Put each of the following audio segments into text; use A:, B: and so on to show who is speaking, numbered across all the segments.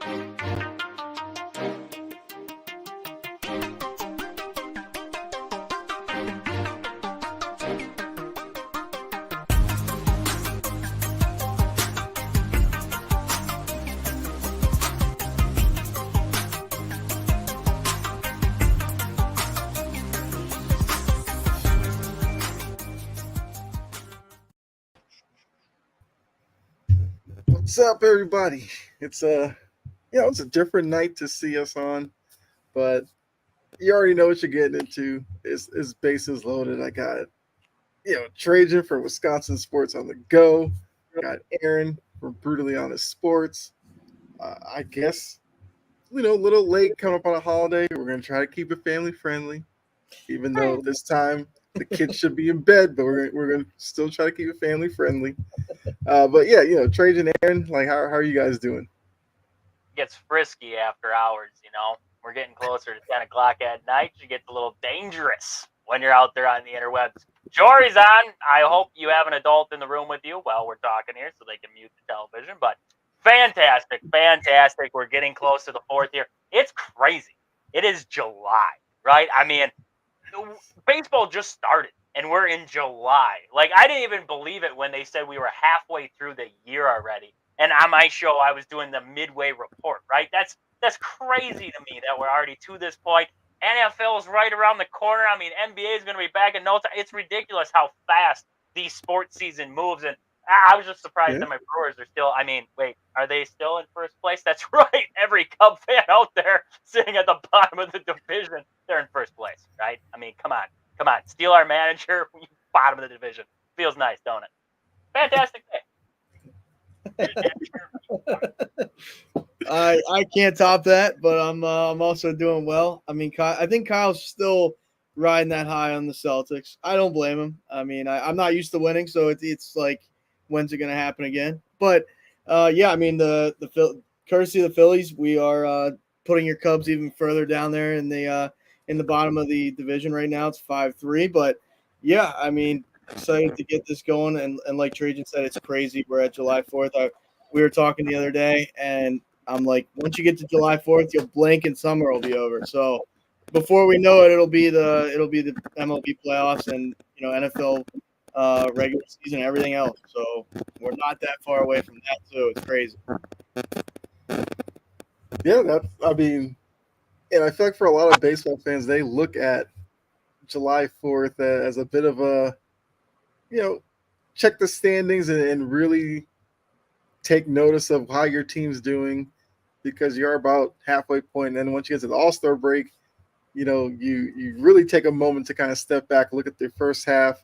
A: What's up, everybody? It's a different night to see us on, but you already know what you're getting into. Is bases loaded. I got Trajan for Wisconsin Sports on the go. Got Aaron from Brutally Honest Sports. I guess a little late coming up on a holiday. We're gonna try to keep it family friendly, even though this time the kids should be in bed, but we're gonna still try to keep it family friendly. But yeah, Trajan, Aaron, like how are you guys doing?
B: Gets frisky after hours. We're getting closer to 10 o'clock at night. It gets a little dangerous when you're out there on the interwebs. Jory's on. I hope you have an adult in the room with you while we're talking here so they can mute the television. But fantastic, fantastic. We're getting close to the fourth year. It's crazy. It is July, right? I mean, baseball just started and we're in July. Like, I didn't even believe it when they said we were halfway through the year already. And on my show, I was doing the midway report, right? That's crazy to me that we're already to this point. NFL is right around the corner. I mean, NBA is going to be back in no time. It's ridiculous how fast the sports season moves. And I was just surprised
A: Yeah.
B: that my Brewers are still. I mean, wait, are they still in first place? That's right. Every Cub fan out there sitting at the bottom of the division, they're in first place, right? I mean, come on. Steal our manager, bottom of the division. Feels nice, don't it? Fantastic day.
C: I can't top that, but I'm also doing well. I mean, I think Kyle's still riding that high on the Celtics. I don't blame him. I mean, I'm not used to winning, so it's like, when's it going to happen again? But yeah, I mean, the courtesy of the Phillies, we are putting your Cubs even further down there in the bottom of the division right now. It's 5-3, but yeah, I mean, excited to get this going, and like Trajan said, it's crazy. We're at July 4th. We were talking the other day, and I'm like, once you get to July 4th, you'll blink and summer will be over. So before we know it, it'll be the MLB playoffs and NFL regular season and everything else. So we're not that far away from that too. It's crazy.
A: Yeah, I mean, and I feel like for a lot of baseball fans, they look at July 4th as a bit of a, you know, check the standings and really take notice of how your team's doing because you're about halfway point. And then once you get to the All-Star break, you really take a moment to kind of step back, look at the first half.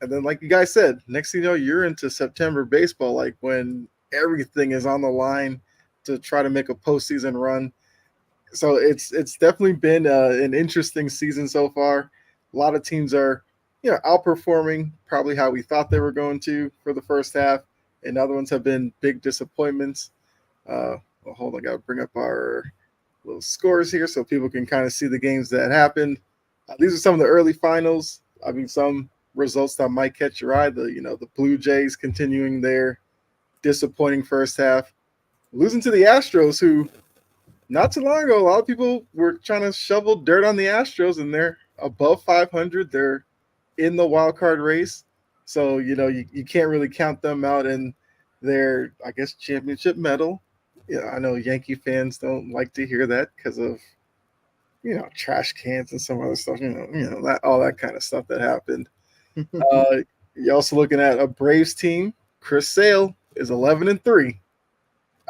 A: And then, like you guys said, next thing you know, you're into September baseball, like when everything is on the line to try to make a postseason run. So it's definitely been an interesting season so far. A lot of teams are, outperforming probably how we thought they were going to for the first half, and other ones have been big disappointments. Well, hold on, I got to bring up our little scores here so people can kind of see the games that happened. These are some of the early finals. I mean, some results that might catch your eye. The Blue Jays continuing their disappointing first half, losing to the Astros, who not too long ago a lot of people were trying to shovel dirt on the Astros, and they're above 500. They're in the wild card race, so you can't really count them out in their, I guess, championship medal. Yeah, I know Yankee fans don't like to hear that because of trash cans and some other stuff. That all that kind of stuff that happened. You're also looking at a Braves team. Chris Sale is 11-3.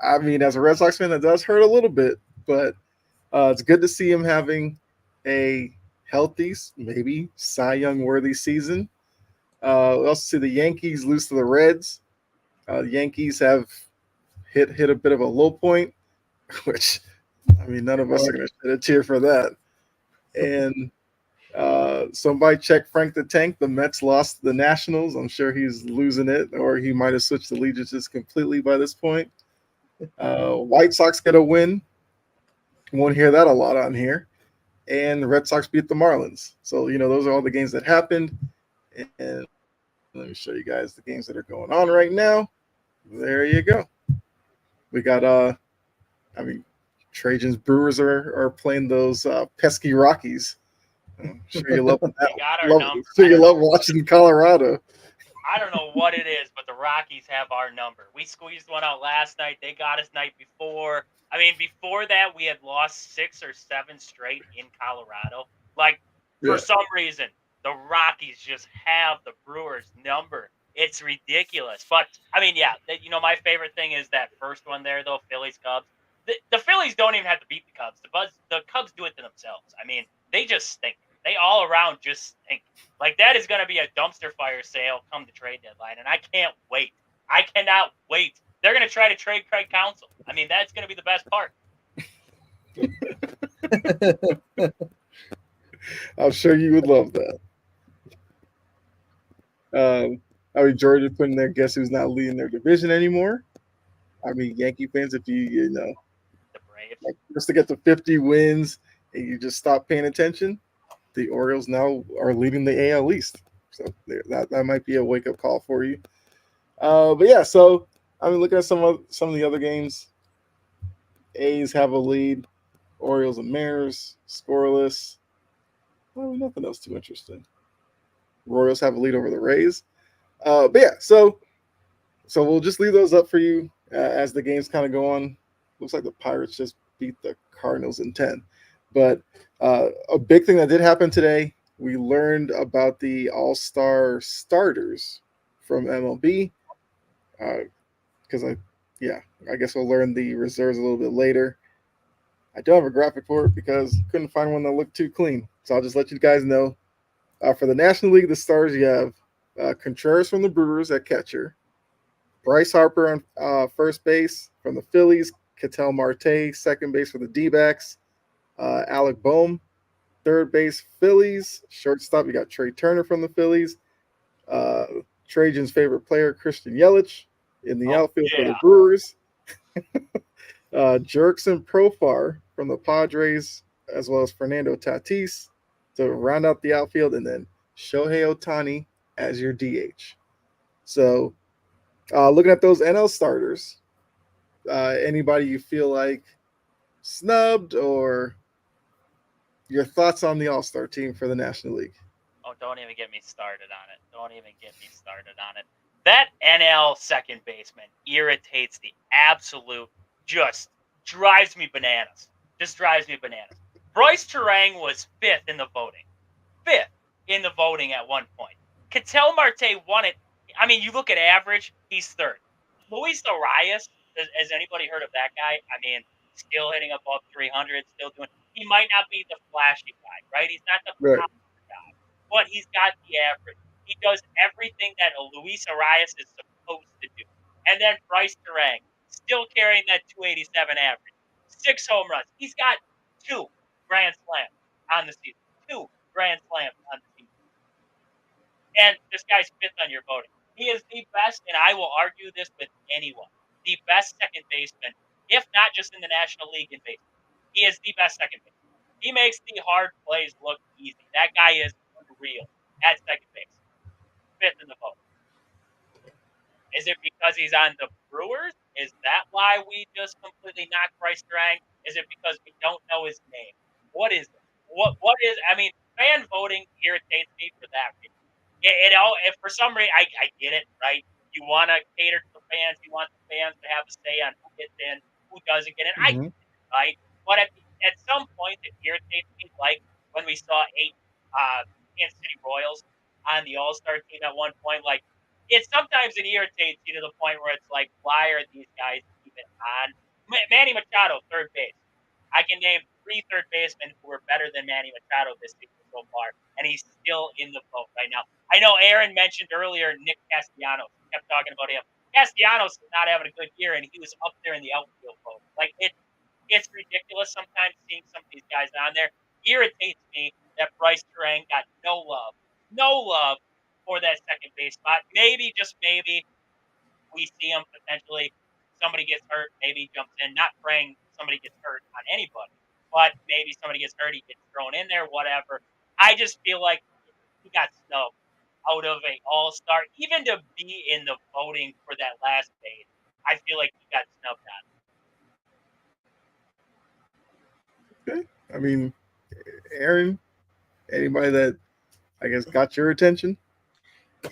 A: I mean, as a Red Sox fan, that does hurt a little bit, but it's good to see him having a healthy, maybe Cy Young worthy season. We also see the Yankees lose to the Reds. The Yankees have hit a bit of a low point, which, I mean, none of us are going to shed a tear for that. And somebody check Frank the Tank. The Mets lost to the Nationals. I'm sure he's losing it, or he might have switched allegiances completely by this point. White Sox get a win. Won't hear that a lot on here. And the Red Sox beat the Marlins. So, those are all the games that happened. And let me show you guys the games that are going on right now. There you go. We got I mean, Trajan's Brewers are playing those pesky Rockies. I'm sure you love that.
B: They got our
A: Love,
B: number.
A: sure you love watching Colorado.
B: I don't know what it is, but the Rockies have our number. We squeezed one out last night. They got us night before. I mean, before that, we had lost 6 or 7 straight in Colorado. Like, for
A: Yeah.
B: some reason, the Rockies just have the Brewers' number. It's ridiculous. But, I mean, yeah, my favorite thing is that first one there, though, Phillies Cubs. The Phillies don't even have to beat the Cubs. The Cubs do it to themselves. I mean, they just stink. They all around just stink. Like, that is going to be a dumpster fire sale come the trade deadline, and I can't wait. I cannot wait. They're going to try to trade Craig Counsell. I mean, that's going to be the best part.
A: I'm sure you would love that. I mean, Georgia putting their guess who's not leading their division anymore. I mean, Yankee fans, if you know,
B: The Braves.
A: like, just to get to 50 wins and you just stop paying attention, the Orioles now are leading the AL East. So that might be a wake up call for you. But yeah, so I mean, looking at some of the other games, A's have a lead, Orioles and Mariners scoreless. Well, nothing else too interesting. Royals have a lead over the Rays. But yeah, so we'll just leave those up for you as the games kind of go on. Looks like the Pirates just beat the Cardinals in 10. But a big thing that did happen today, we learned about the All-Star starters from MLB. Because I guess we'll learn the reserves a little bit later. I don't have a graphic for it because I couldn't find one that looked too clean. So I'll just let you guys know. For the National League, the stars, you have Contreras from the Brewers at catcher, Bryce Harper on first base from the Phillies, Ketel Marte, second base for the D-backs, Alec Boehm, third base Phillies, shortstop, you got Trey Turner from the Phillies, Trajan's favorite player, Christian Yelich, in the outfield for the Brewers, Jurickson Profar from the Padres, as well as Fernando Tatis to round out the outfield, and then Shohei Ohtani as your DH. So, looking at those NL starters, anybody you feel like snubbed, or your thoughts on the All-Star team for the National League?
B: Oh, don't even get me started on it. Don't even get me started on it. That NL second baseman irritates the absolute, just drives me bananas. Just drives me bananas. Bryce Terang was 5th in the voting. 5th in the voting at one point. Ketel Marte won it. I mean, you look at average, he's 3rd. Luis Arias, has anybody heard of that guy? I mean, still hitting above 300, still doing. He might not be the flashy guy, right? He's not the
A: Right.
B: guy, but he's got the average. He does everything that a Luis Arias is supposed to do. And then Bryce Terang, still carrying that 287 average. 6 home runs. He's got 2 grand slams on the season. 2 grand slams on the season. And this guy's 5th on your voting. He is the best, and I will argue this with anyone, the best second baseman, if not just in the National League in baseball. He is the best second baseman. He makes the hard plays look easy. That guy is unreal at second base. 5th in the vote. Is it because he's on the Brewers? Is that why we just completely knocked Bryce Terang? Is it because we don't know his name? What is it? What is? I mean, fan voting irritates me for that reason. If for some reason I get it, right? You want to cater to the fans. You want the fans to have a say on who gets in, who doesn't get in. I get it, right? But at some point, it irritates me, like when we saw 8 Kansas City Royals on the All-Star team at one point. Like, sometimes it irritates you to the point where it's like, why are these guys even on? Manny Machado, third base. I can name 3 third basemen who are better than Manny Machado this season so far, and he's still in the vote right now. I know Aaron mentioned earlier Nick Castellanos. He kept talking about him. Castellanos is not having a good year, and he was up there in the outfield vote. Like, it's ridiculous sometimes seeing some of these guys on there. Irritates me that Bryce Terang got no love for that second base spot. Maybe, just maybe, we see him potentially. Somebody gets hurt, maybe he jumps in. Not praying somebody gets hurt on anybody, but maybe somebody gets hurt, he gets thrown in there, whatever. I just feel like he got snubbed out of a All-Star, even to be in the voting for that last base. I feel like he got snubbed on.
A: I mean, Aaron, anybody that I guess got your attention?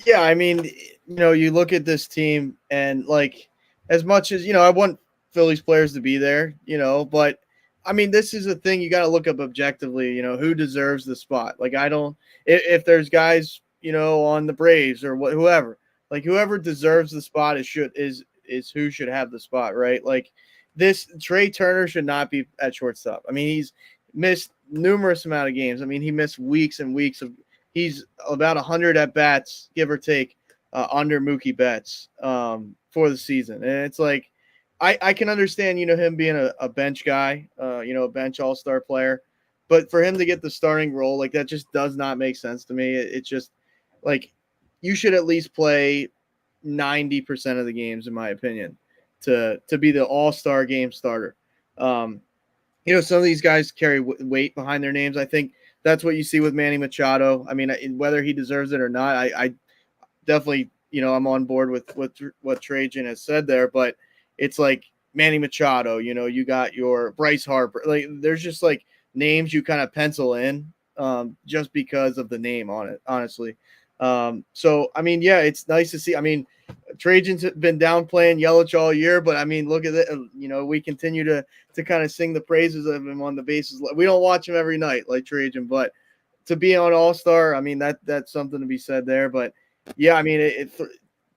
C: Yeah, I mean, you look at this team and like as much as, I want Phillies players to be there, but I mean, this is a thing you got to look up objectively, who deserves the spot. Like I don't if there's guys, on the Braves or whoever, like whoever deserves the spot is who should have the spot, right? Like this Trey Turner should not be at shortstop. I mean, he's missed numerous amount of games. I mean, he missed weeks and weeks of he's about 100 at bats, give or take, under Mookie Betts for the season. And it's like, I can understand, him being a bench guy, a bench all-star player. But for him to get the starting role, like that just does not make sense to me. It's just like you should at least play 90% of the games, in my opinion, to be the all-star game starter. Some of these guys carry weight behind their names. I think that's what you see with Manny Machado. I mean, whether he deserves it or not, I definitely, I'm on board with what Trajan has said there. But it's like Manny Machado. You got your Bryce Harper. Like, there's just like names you kind of pencil in just because of the name on it, honestly. So I mean, yeah, it's nice to see. I mean, Trajan's been downplaying Yelich all year, but I mean, look at it. We continue to kind of sing the praises of him on the bases. We don't watch him every night like Trajan, but to be on All-Star, I mean, that's something to be said there. But yeah, I mean,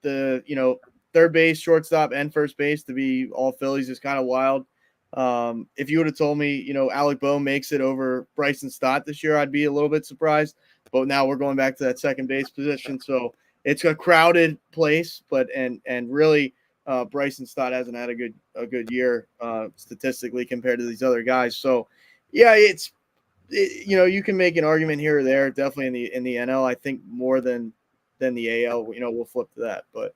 C: the third base, shortstop, and first base to be all Phillies is kind of wild. If you would have told me, Alec Bohm makes it over Bryson Stott this year, I'd be a little bit surprised. But now we're going back to that second base position, so it's a crowded place. But and really, Bryson Stott hasn't had a good year statistically compared to these other guys. So yeah, you can make an argument here or there. Definitely in the NL, I think more than the AL. We'll flip to that, but.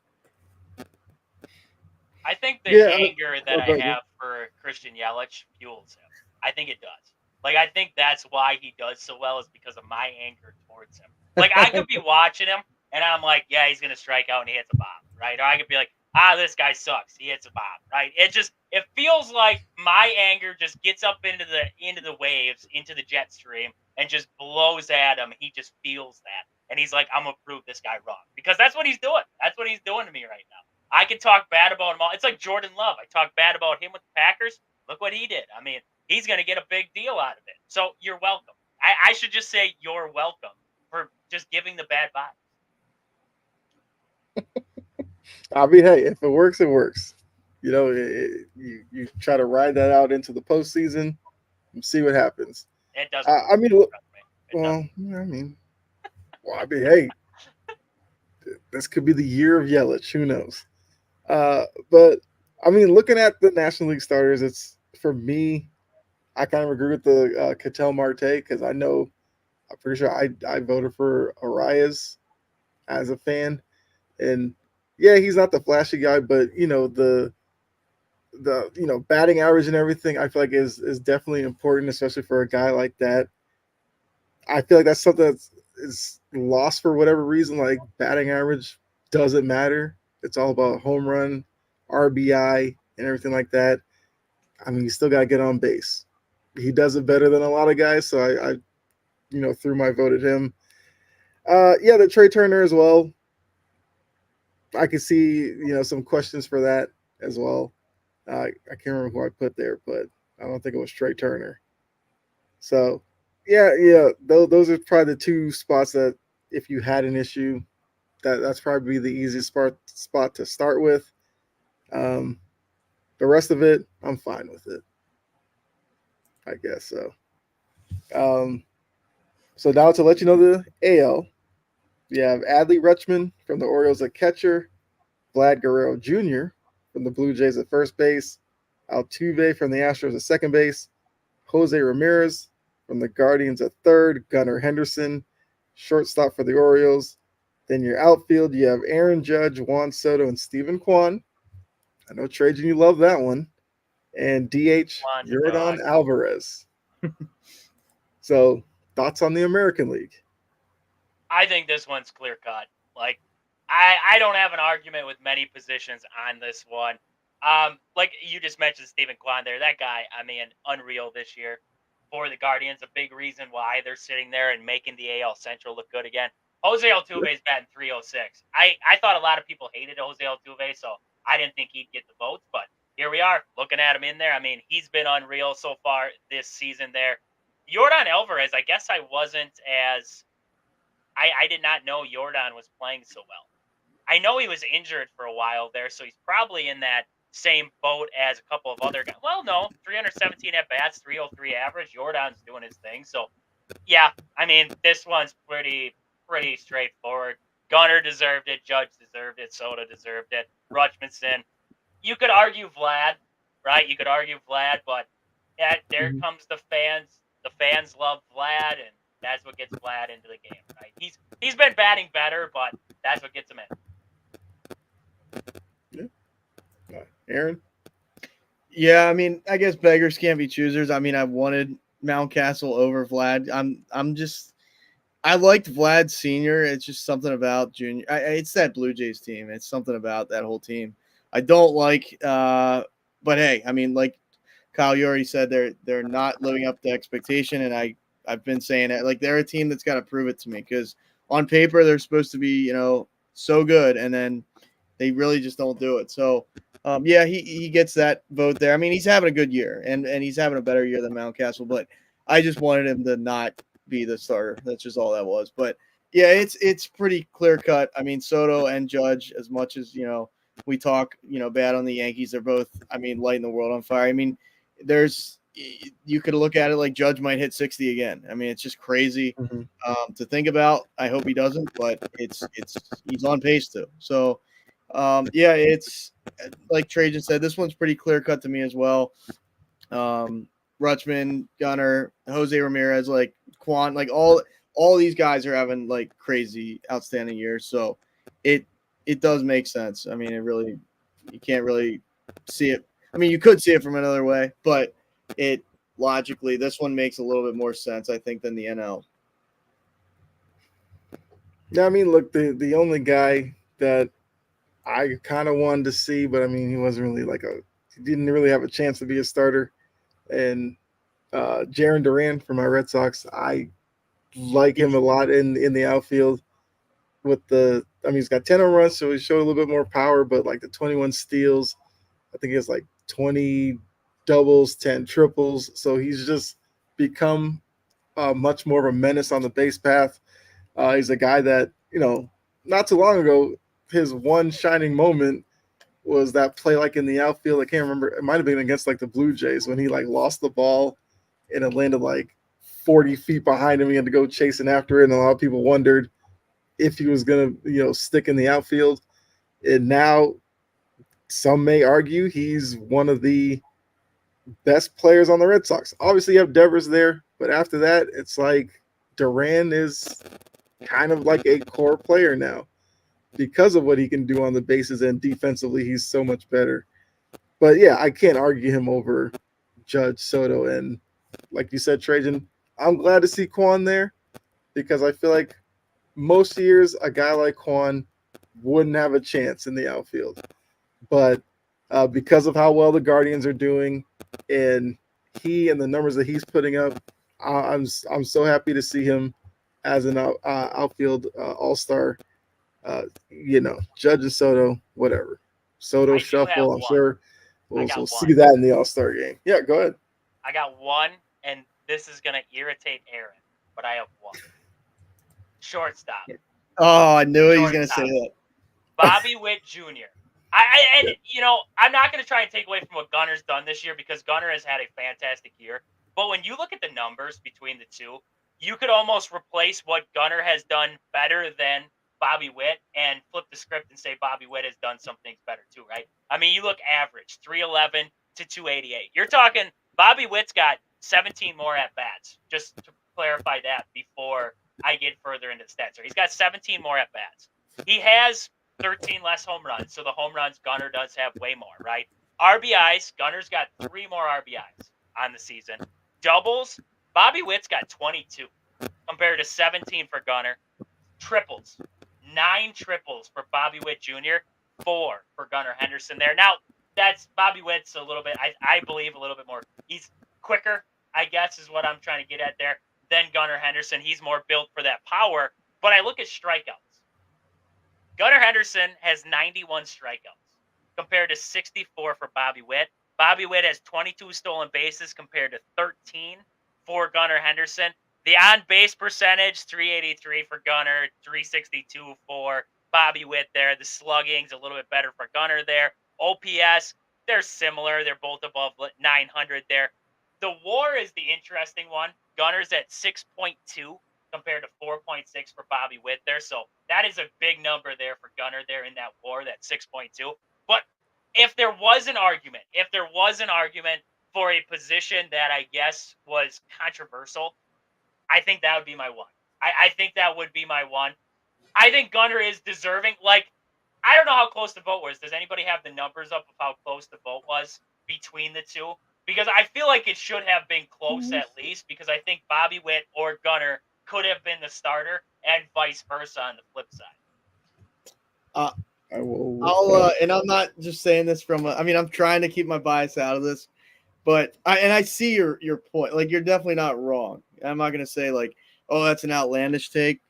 B: I think the anger that I
A: you.
B: have for Christian Yelich fuels him. I think it does. Like, I think that's why he does so well is because of my anger towards him. Like, I could be watching him, and I'm like, yeah, he's going to strike out and he hits a bomb, right? Or I could be like, this guy sucks. He hits a bomb, right? It feels like my anger just gets up into the waves, into the jet stream, and just blows at him. He just feels that. And he's like, I'm going to prove this guy wrong. Because that's what he's doing. That's what he's doing to me right now. I can talk bad about him all. It's like Jordan Love. I talk bad about him with the Packers. Look what he did. I mean, he's going to get a big deal out of it. So you're welcome. I should just say you're welcome for just giving the bad vibes.
A: I mean, hey, if it works, it works. You try to ride that out into the postseason and see what happens.
B: It doesn't.
A: I mean, hey, this could be the year of Yelich. Who knows? But I mean, looking at the National League starters, it's for me. I kind of agree with the Ketel Marte because I'm pretty sure I voted for Arias as a fan, and yeah, he's not the flashy guy, but the batting average and everything I feel like is definitely important, especially for a guy like that. I feel like that's something that is lost for whatever reason. Like batting average doesn't matter. It's all about home run, RBI, and everything like that. I mean, you still got to get on base. He does it better than a lot of guys, so I threw my vote at him. Yeah, the Trey Turner as well. I could see, some questions for that as well. I can't remember who I put there, but I don't think it was Trey Turner. So, yeah, those are probably the two spots that if you had an issue, that's probably the easiest spot to start with. The rest of it, I'm fine with it. I guess so. So now to let you know the AL, we have Adley Rutschman from the Orioles at catcher, Vlad Guerrero Jr. from the Blue Jays at first base, Altuve from the Astros at second base, Jose Ramirez from the Guardians at third, Gunnar Henderson, shortstop for the Orioles. Then your outfield, you have Aaron Judge, Juan Soto, and Steven Kwan. I know, Trajan, you love that one. And DH, Yordan Alvarez. So, thoughts on the American League?
B: I think this one's clear cut. Like, I don't have an argument with many positions on this one. Like you just mentioned Steven Kwan there. That guy, I mean, unreal this year. for the Guardians, a big reason why they're sitting there and making the AL Central look good again. Jose Altuve's batting 306. I thought a lot of people hated Jose Altuve, so I didn't think he'd get the votes, but here we are looking at him in there. I mean, he's been unreal so far this season there. Yordan Alvarez, I guess I wasn't as I did not know Yordan was playing so well. I know he was injured for a while there, so he's probably in that same boat as a couple of other guys. Well, no, 317 at bats, 303 average. Yordan's doing his thing. So, yeah, I mean, this one's pretty straightforward. Gunnar deserved it. Judge deserved it. Soto deserved it. Rutschmanson. You could argue Vlad, right? You could argue Vlad, but there comes the fans. The fans love Vlad, and that's what gets Vlad into the game, right? He's been batting better, but that's what gets him in.
A: Aaron?
C: Yeah, I mean, I guess beggars can't be choosers. I mean, I wanted Mountcastle over Vlad. I liked Vlad Senior. It's just something about Junior. It's that Blue Jays team. It's something about that whole team. I don't like. But hey, I mean, like Kyle, you already said they're not living up to expectation, and I've been saying it. Like they're a team that's got to prove it to me because on paper they're supposed to be so good, and then they really just don't do it. So. Yeah, he gets that vote there. I mean, he's having a good year, and he's having a better year than Mountcastle, but I just wanted him to not be the starter. That's just all that was. But yeah, it's pretty clear cut. I mean, Soto and Judge, as much as we talk bad on the Yankees, they're both lighting the world on fire. I mean, you could look at it like Judge might hit 60 again. I mean, it's just crazy to think about. I hope he doesn't, but he's on pace to. So. Yeah, it's like Trajan said, this one's pretty clear cut to me as well. Rutschman, Gunnar, Jose Ramirez, like Quan, like all these guys are having like crazy outstanding years. So it does make sense. I mean, you can't really see it. I mean, you could see it from another way, but it logically, this one makes a little bit more sense, I think, than the NL.
A: Yeah, I mean, look, the only guy that I kind of wanted to see, but I mean, he wasn't really he didn't really have a chance to be a starter. And Jarren Duran for my Red Sox, I like him a lot in the outfield. He's got 10 home runs, so he showed a little bit more power, but like the 21 steals, I think he has like 20 doubles, 10 triples. So he's just become much more of a menace on the base path. He's a guy that, not too long ago, his one shining moment was that play like in the outfield. I can't remember. It might have been against like the Blue Jays when he like lost the ball and it landed like 40 feet behind him. He had to go chasing after it. And a lot of people wondered if he was going to, stick in the outfield. And now some may argue he's one of the best players on the Red Sox. Obviously you have Devers there, but after that, it's like Duran is kind of like a core player now. Because of what he can do on the bases and defensively, he's so much better. But yeah, I can't argue him over Judge, Soto, and like you said, Trajan, I'm glad to see Quan there because I feel like most years a guy like Quan wouldn't have a chance in the outfield. But because of how well the Guardians are doing and he and the numbers that he's putting up, I'm so happy to see him as an outfield all-star. Judge and Soto, whatever. Soto shuffle, I'm sure we'll see that in the All-Star game. Yeah, go ahead.
B: I got one, and this is going to irritate Aaron, but I have one. Shortstop.
C: Oh, I knew he was going to say that.
B: Bobby Witt Jr. I'm not going to try and take away from what Gunner's done this year because Gunner has had a fantastic year. But when you look at the numbers between the two, you could almost replace what Gunner has done better than Bobby Witt and flip the script and say Bobby Witt has done some things better too, right? I mean, you look average, 311 to 288. You're talking Bobby Witt's got 17 more at-bats, just to clarify that before I get further into the stats. He's got 17 more at-bats. He has 13 less home runs, so the home runs Gunner does have way more, right? RBIs, Gunner's got 3 more RBIs on the season. Doubles, Bobby Witt's got 22 compared to 17 for Gunner. Triples, 9 triples for Bobby Witt Jr., 4 for Gunnar Henderson there. Now, that's Bobby Witt's a little bit, I believe, a little bit more. He's quicker. I guess is what I'm trying to get at there, than Gunnar Henderson. He's more built for that power. But I look at strikeouts. Gunnar Henderson has 91 strikeouts compared to 64 for Bobby Witt. Bobby Witt has 22 stolen bases compared to 13 for Gunnar Henderson. The on-base percentage, 383 for Gunnar, 362 for Bobby Witt there. The slugging's a little bit better for Gunnar there. OPS, they're similar. They're both above 900 there. The WAR is the interesting one. Gunner's at 6.2 compared to 4.6 for Bobby Witt there. So that is a big number there for Gunnar there in that WAR, that 6.2. But if there was an argument for a position that I guess was controversial, I think that would be my one. I think that would be my one. I think Gunnar is deserving. Like, I don't know how close the vote was. Does anybody have the numbers up of how close the vote was between the two? Because I feel like it should have been close at least, because I think Bobby Witt or Gunnar could have been the starter and vice versa on the flip side.
C: And I'm not just saying this I'm trying to keep my bias out of this, but I see your point. Like, you're definitely not wrong. I'm not going to say like, oh, that's an outlandish take,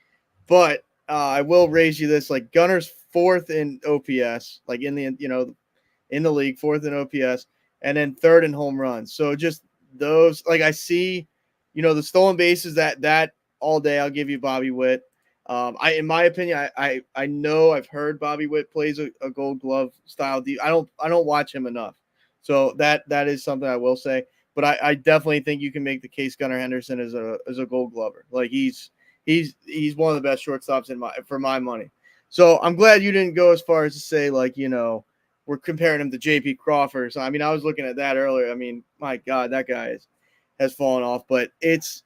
C: but I will raise you this. Like, Gunnar's fourth in OPS, like in the league, fourth in OPS, and then third in home runs. So just those, like, I see, the stolen bases, that all day I'll give you Bobby Witt. In my opinion, I know I've heard Bobby Witt plays a Gold Glove style. I don't watch him enough, so that is something I will say. But I definitely think you can make the case Gunnar Henderson is a Gold Glover. Like, he's one of the best shortstops for my money. So I'm glad you didn't go as far as to say, like, we're comparing him to J.P. Crawford. So I was looking at that earlier. My God, that guy has fallen off. But it's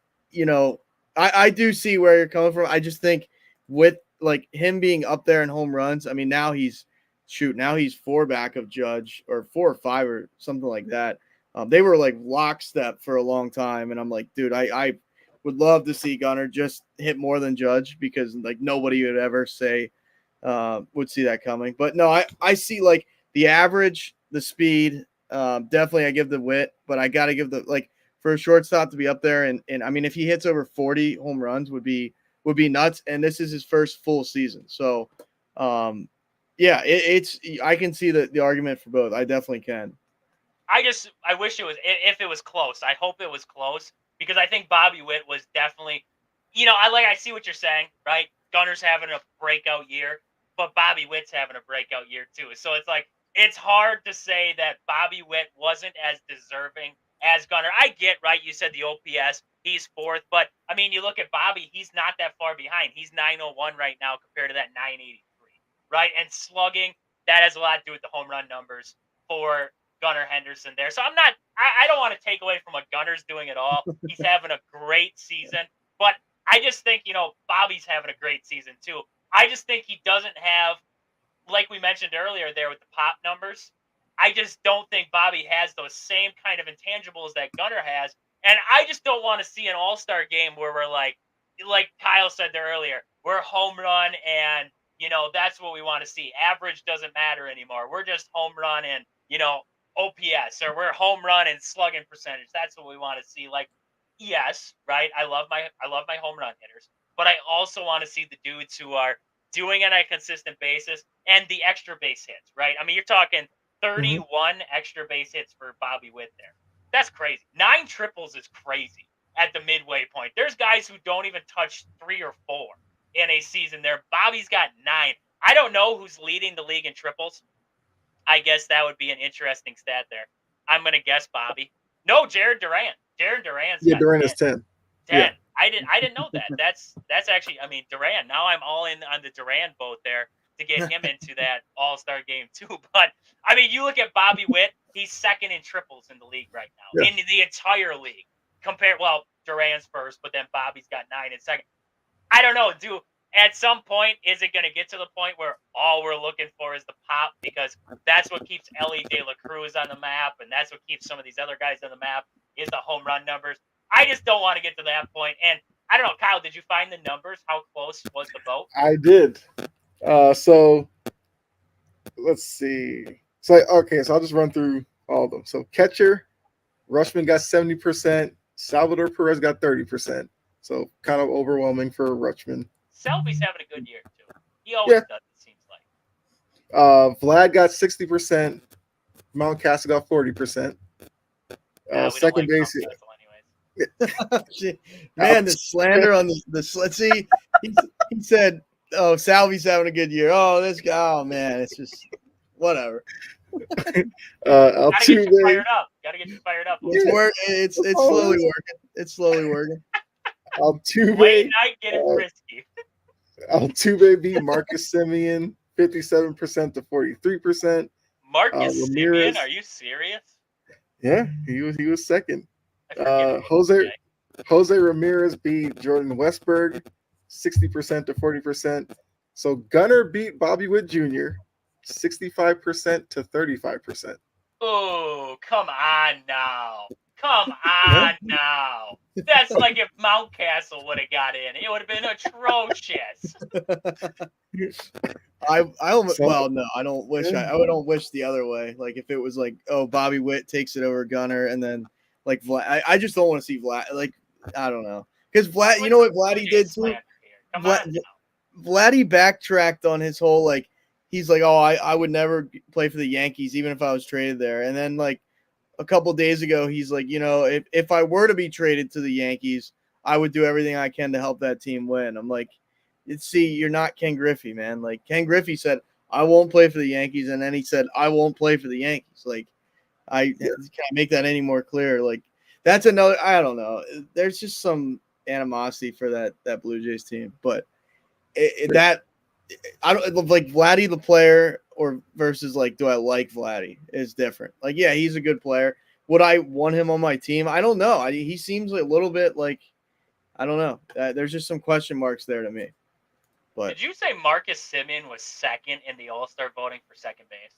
C: I do see where you're coming from. I just think with like him being up there in home runs, now he's 4 back of Judge, or 4 or 5 or something like that. They were like lockstep for a long time, and I'm like, dude, I would love to see Gunnar just hit more than Judge, because like nobody would ever say would see that coming. But no, I see like the average, the speed. Definitely I give the Witt, but I got to give for a shortstop to be up there, and if he hits over 40 home runs would be nuts, and this is his first full season. So, yeah, it's I can see the argument for both. I definitely can.
B: I wish it was, if it was close. I hope it was close, because I think Bobby Witt was definitely, I see what you're saying, right? Gunnar's having a breakout year, but Bobby Witt's having a breakout year too. So it's like, it's hard to say that Bobby Witt wasn't as deserving as Gunnar. I get, right, you said the OPS, he's fourth, but you look at Bobby, he's not that far behind. He's 901 right now compared to that 983, right? And slugging, that has a lot to do with the home run numbers for Gunnar Henderson there. So I don't want to take away from what Gunnar's doing at all. He's having a great season, but I just think, Bobby's having a great season too. I just think he doesn't have, like we mentioned earlier there with the pop numbers, I just don't think Bobby has those same kind of intangibles that Gunnar has. And I just don't want to see an all-star game where we're like Kyle said there earlier, we're home run and, that's what we want to see. Average doesn't matter anymore. We're just home run and, OPS, or we're home run and slugging percentage. That's what we want to see. Like, yes, right? I love my home run hitters, but I also want to see the dudes who are doing it on a consistent basis and the extra base hits, right? You're talking 31 extra base hits for Bobby Witt there. That's crazy. 9 triples is crazy at the midway point. There's guys who don't even touch 3 or 4 in a season there. Bobby's got 9. I don't know who's leading the league in triples. I guess that would be an interesting stat there. I'm going to guess Bobby. No, Jared Durant. Jared Durant's got
A: Durant
B: 10.
A: is 10.
B: 10.
A: Yeah.
B: I didn't know that. That's actually, Durant. Now I'm all in on the Durant boat there to get him into that all-star game too. But you look at Bobby Witt, he's second in triples in the league right now, in the entire league. Durant's first, but then Bobby's got 9 in second. I don't know, at some point, is it going to get to the point where all we're looking for is the pop? Because that's what keeps Ellie De La Cruz on the map, and that's what keeps some of these other guys on the map, is the home run numbers. I just don't want to get to that point. And I don't know, Kyle, did you find the numbers? How close was the vote?
A: I did. So let's see. So I'll just run through all of them. So catcher, Rutschman got 70%, Salvador Perez got 30%. So kind of overwhelming for Rutschman.
B: Selby's having a good year too. He always does. It seems like.
A: Vlad got 60%. Mountcastle got 40%. Second base.
C: Man, the slander on the let's see. He said, "Oh, Salvy's having a good year." Oh, this guy. Oh man, it's just whatever.
B: Gotta get you fired up.
C: It's slowly working. It's slowly working.
A: Altuve.
B: Late night getting frisky.
A: Altuve beat Marcus Semien 57% to 43%.
B: Marcus Semien, are you serious?
A: Yeah, he was second. Jose Ramirez beat Jordan Westberg 60% to 40%. So Gunnar beat Bobby Witt Jr. 65% to 35%.
B: Oh, come on now. Come on now. That's like if Mountcastle would have got in. It would have been atrocious.
C: I don't wish I don't wish the other way. Like if it was like, oh, Bobby Witt takes it over Gunnar and then like Vlad, I just don't want to see Vlad. Like, I don't know. Because Vlad, you know what Vladdy did too? Vladdy backtracked on his whole like he's like, oh, I would never play for the Yankees even if I was traded there. And then like a couple days ago, he's like, you know, if I were to be traded to the Yankees, I would do everything I can to help that team win. I'm like, see, you're not Ken Griffey, man. Like Ken Griffey said, I won't play for the Yankees, and then he said, I won't play for the Yankees. Like, I can't make that any more clear. Like, that's another. I don't know. There's just some animosity for that Blue Jays team, but I don't like Vladdy the player or versus like, do I like Vladdy is different. Like, yeah, he's a good player. Would I want him on my team? I don't know. He seems like a little bit like, I don't know. There's just some question marks there to me. But
B: did you say Marcus Semien was second in the All-Star voting for second base?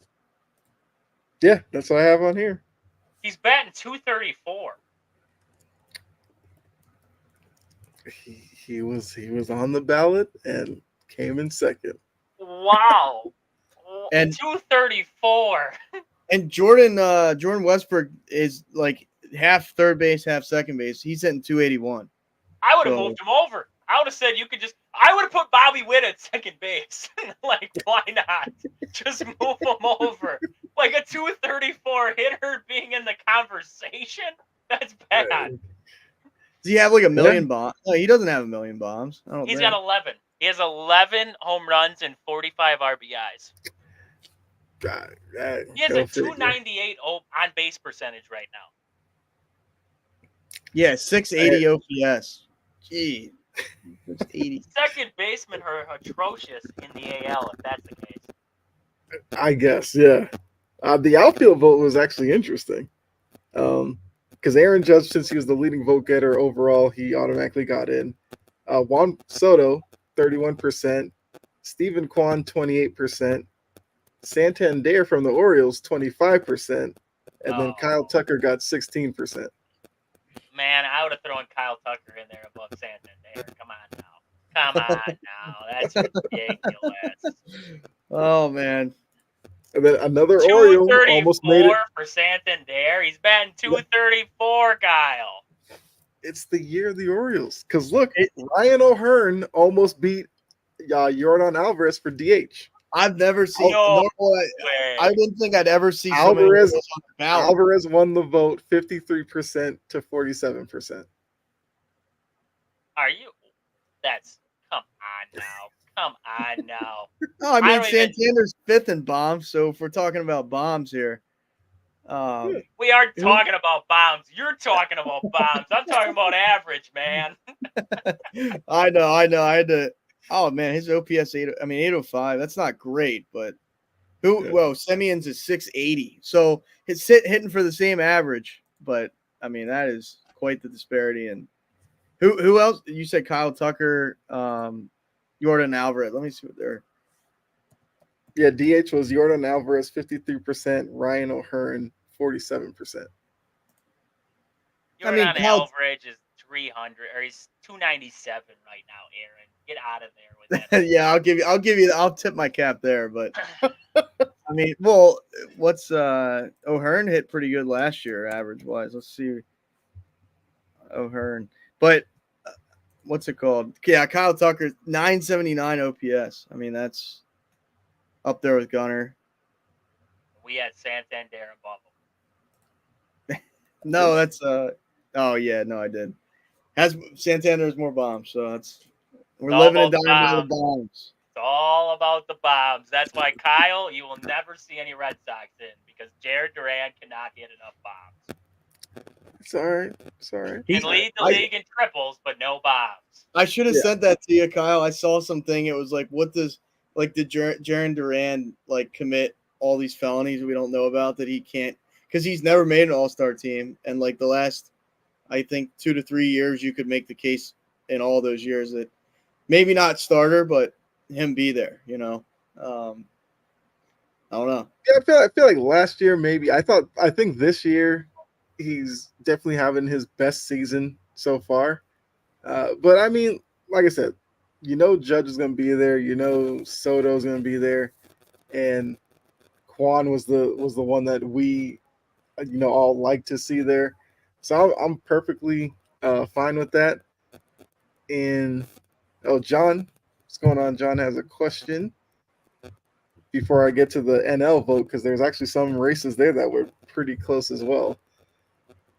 A: Yeah, that's what I have on here.
B: He's batting .234.
A: He was on the ballot and came in second.
B: Wow.
C: And
B: .234.
C: And Jordan Westbrook is like half third base, half second base. He's hitting .281.
B: I would have moved him over. I would have said I would have put Bobby Witt at second base. Like, why not? Just move him over. Like a .234 hitter being in the conversation? That's bad.
C: Does he have like a million bombs? No, he doesn't have a million bombs.
B: He's got 11. He has 11 home runs and 45 RBIs.
A: God,
B: he has a .298 on base percentage right now.
C: Yeah, 680 OPS. Gee. 80.
B: Second basemen are atrocious in the AL, if that's the case.
A: I guess, yeah. The outfield vote was actually interesting. Because Aaron Judge, since he was the leading vote getter overall, he automatically got in. Juan Soto, 31%. Stephen Kwan, 28%. Santander from the Orioles, 25%. And then Kyle Tucker got 16%.
B: Man, I would have thrown Kyle Tucker in there above Santander. Come on now. That's ridiculous.
C: Oh, man.
A: And then another Oriole almost made it.
B: For Santander. He's batting .234, Kyle.
A: It's the year of the Orioles. Because look, Ryan O'Hearn almost beat Yordan Alvarez for DH.
C: I've never seen. I didn't think I'd ever see
A: Alvarez. Alvarez won the vote 53% to 47%.
B: Are you? That's come on now.
C: No, I mean Santander's fifth in bombs. So if we're talking about bombs here,
B: we aren't talking about bombs. You're talking about bombs. I'm talking about average, man.
C: I know. I had to. Oh man, his OPS 805. That's not great, but Semien's is 680. So it's hitting for the same average, but I mean that is quite the disparity. And who else? You said Kyle Tucker, Yordan Alvarez. Let me see what they're.
A: Yeah, DH was Yordan Alvarez 53%, Ryan O'Hearn 47%.
B: Yordan Alvarez is 300 or he's 297 right now, Aaron. Get out of there with that.
C: Yeah, I'll tip my cap there, but I mean, well, what's O'Hearn hit pretty good last year average wise. Let's see. O'Hearn. But what's it called? Yeah, Kyle Tucker, 979 OPS. I mean, that's up there with Gunner.
B: We had Santander above him.
C: No, that's oh yeah, no, I did. Santander has more bombs, so we're
B: It's all
C: living and
B: about the
C: dying by the
B: bombs.
C: bombs.
B: It's all about the bombs. That's why, Kyle, you will never see any Red Sox in because Jared Duran cannot hit enough bombs.
A: It's all right. It's all right.
B: He can lead the league in triples, but no bombs.
C: I should have sent that to you, Kyle. I saw something. It was like, did Jaron Duran like commit all these felonies we don't know about that he can't, because he's never made an All-Star team, and like the last, I think 2 to 3 years, you could make the case in all those years that maybe not starter, but him be there. You know, I don't know.
A: Yeah, I feel like last year maybe. I think this year he's definitely having his best season so far. But I mean, like I said, Judge is going to be there. Soto is going to be there, and Kwan was the one that we, all like to see there. So I'm perfectly fine with that. And John, what's going on? John has a question before I get to the NL vote, because there's actually some races there that were pretty close as well.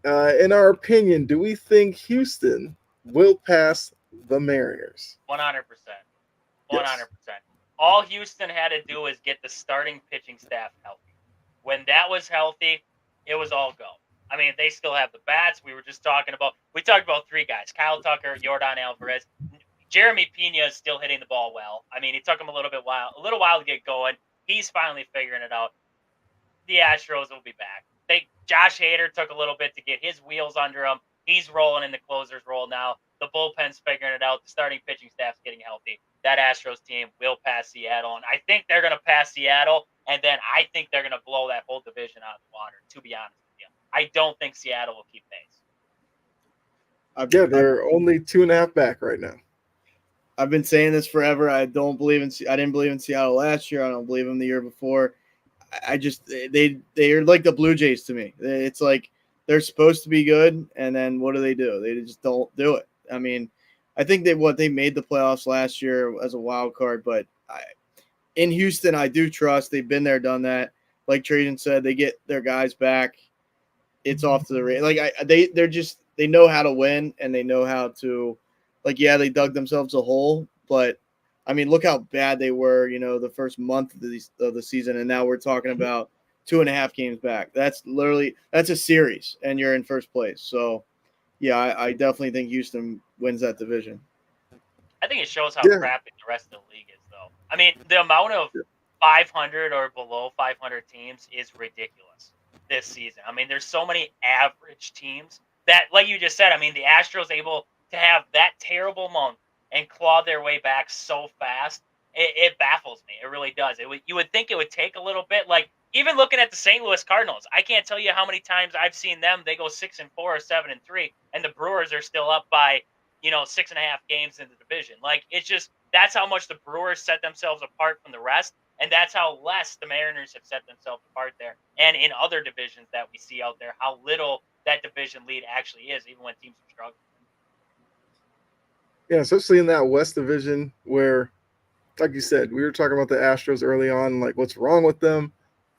A: In our opinion, do we think Houston will pass the Mariners?
B: 100%. 100%. All Houston had to do was get the starting pitching staff healthy. When that was healthy, it was all go. I mean, they still have the bats. We talked about 3 guys: Kyle Tucker, Yordan Alvarez. Jeremy Pena is still hitting the ball well. I mean, it took him a little while to get going. He's finally figuring it out. The Astros will be back. Josh Hader took a little bit to get his wheels under him. He's rolling in the closer's role now. The bullpen's figuring it out. The starting pitching staff's getting healthy. That Astros team will pass Seattle, and I think they're going to pass Seattle, and then I think they're going to blow that whole division out of the water, to be honest with you. I don't think Seattle will keep pace.
A: Yeah, they're only 2.5 back right now.
C: I've been saying this forever. I didn't believe in Seattle last year. I don't believe them the year before. They are like the Blue Jays to me. It's like they're supposed to be good, and then what do? They just don't do it. I mean, I think they made the playoffs last year as a wild card, but in Houston, I do trust. They've been there, done that. Like Trajan said, they get their guys back. It's off to the race. Like they know how to win, and they know how to. Like, yeah, they dug themselves a hole, but I mean, look how bad they were, the first month of the season, and now we're talking about 2.5 games back. That's a series, and you're in first place. So, yeah, I definitely think Houston wins that division.
B: I think it shows how crappy the rest of the league is, though. I mean, the amount of 500 or below 500 teams is ridiculous this season. I mean, there's so many average teams that, like you just said, I mean, the Astros able to have that terrible month and claw their way back so fast, it baffles me. It really does. You would think it would take a little bit. Like, even looking at the St. Louis Cardinals, I can't tell you how many times I've seen them. They go 6-4 or 7-3, and the Brewers are still up by 6.5 games in the division. Like, it's just, that's how much the Brewers set themselves apart from the rest, and that's how less the Mariners have set themselves apart there. And in other divisions that we see out there, how little that division lead actually is, even when teams are struggling.
A: Yeah, especially in that West division where, like you said, we were talking about the Astros early on, like what's wrong with them.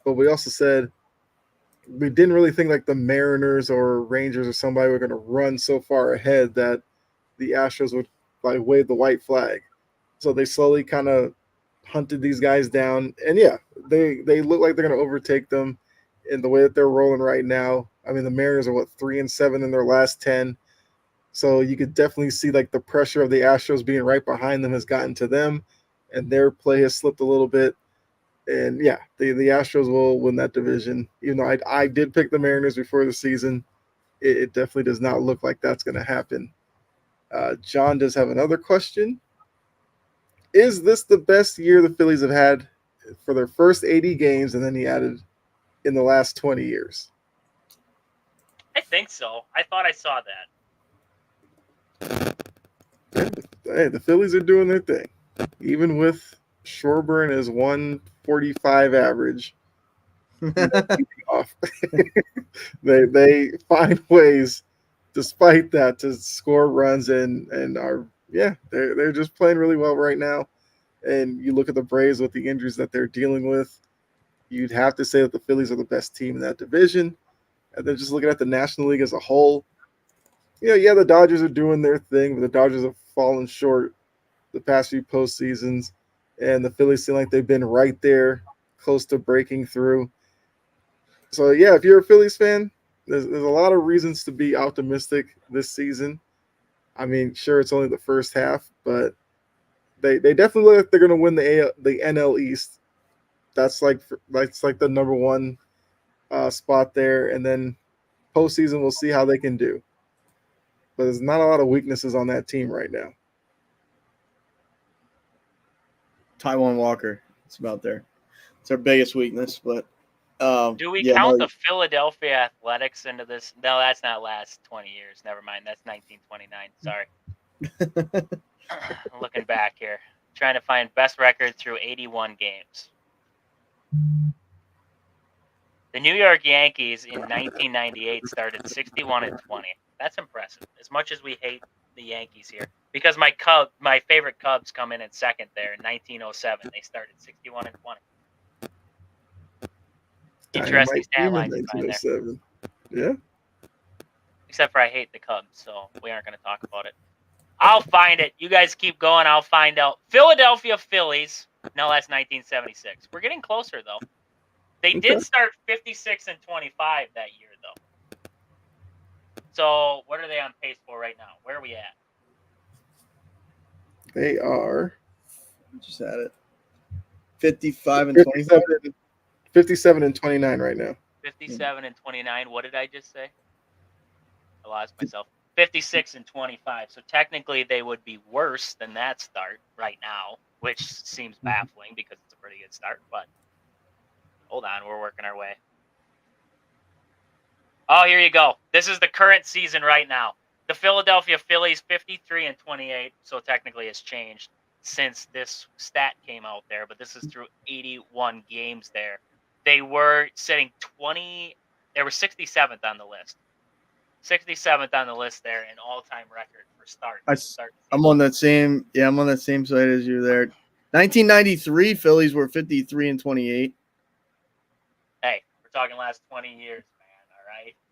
A: But we also said we didn't really think like the Mariners or Rangers or somebody were going to run so far ahead that the Astros would like wave the white flag. So they slowly kind of hunted these guys down. And yeah, they look like they're going to overtake them in the way that they're rolling right now. I mean, the Mariners are 3-7 in their last 10. So you could definitely see like the pressure of the Astros being right behind them has gotten to them, and their play has slipped a little bit. And yeah, the Astros will win that division. Even though I did pick the Mariners before the season, it definitely does not look like that's going to happen. John does have another question. Is this the best year the Phillies have had for their first 80 games, and then he added in the last 20 years?
B: I think so. I thought I saw that.
A: Hey, the Phillies are doing their thing. Even with Schwarber and his 145 average, off. they find ways despite that, to score runs and are they're just playing really well right now. And you look at the Braves with the injuries that they're dealing with, you'd have to say that the Phillies are the best team in that division. And then just looking at the National League as a whole, the Dodgers are doing their thing, but the Dodgers have fallen short the past few postseasons, and the Phillies seem like they've been right there, close to breaking through. So if you're a Phillies fan, there's a lot of reasons to be optimistic this season. I mean, sure, it's only the first half, but they definitely look like they're going to win the NL East. That's like the number one spot there, and then postseason we'll see how they can do. But there's not a lot of weaknesses on that team right now.
C: Taiwan Walker. It's about there. It's our biggest weakness, but
B: do we count the Philadelphia Athletics into this? No, that's not last 20 years. Never mind. That's 1929. Sorry. Looking back here, trying to find best record through 81 games. The New York Yankees in 1998 started 61-20. That's impressive. As much as we hate the Yankees here, because my favorite Cubs come in second there in 1907. They started 61-20. Interesting stat line to find there.
A: Yeah.
B: Except for I hate the Cubs, so we aren't going to talk about it. I'll find it. You guys keep going. I'll find out. Philadelphia Phillies. No, that's 1976. We're getting closer, though. They did start 56-25 that year, though. So what are they on pace for right now? Where are we at?
A: They are.
C: Just at it. 55-25.
A: 57-29 right now.
B: 57-29. What did I just say? I lost myself. 56-25. So technically they would be worse than that start right now, which seems baffling because it's a pretty good start. But hold on, we're working our way. Oh, here you go. This is the current season right now. The Philadelphia Phillies 53-28. So technically it's changed since this stat came out there, but this is through 81 games there. They were sitting 20. They were 67th on the list. 67th on the list there, an all-time record for start.
C: I'm on that same. Yeah, I'm on that same side as you there. 1993 Phillies were 53-28.
B: Hey, we're talking last 20 years, man.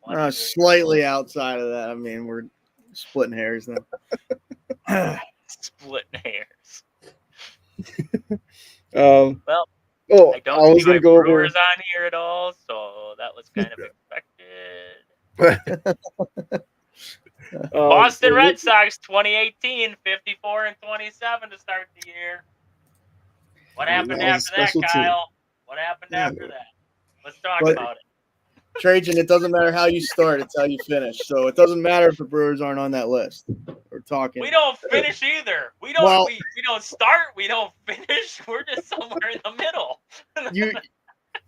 B: All right.
C: Slightly outside of that. I mean, we're splitting hairs now.
B: Splitting hairs.
C: Um.
B: Well.
A: Oh,
B: I don't see my
A: go
B: Brewers
A: over.
B: on here at all, so that was kind of expected. Boston Red Sox 2018, 54-27 to start the year. What happened after that, Kyle? What happened after that? Let's talk about it.
C: Trajan, it doesn't matter how you start, it's how you finish. So it doesn't matter if the Brewers aren't on that list. We're talking.
B: We don't finish either. We don't we don't start, we don't finish. We're just somewhere in the middle.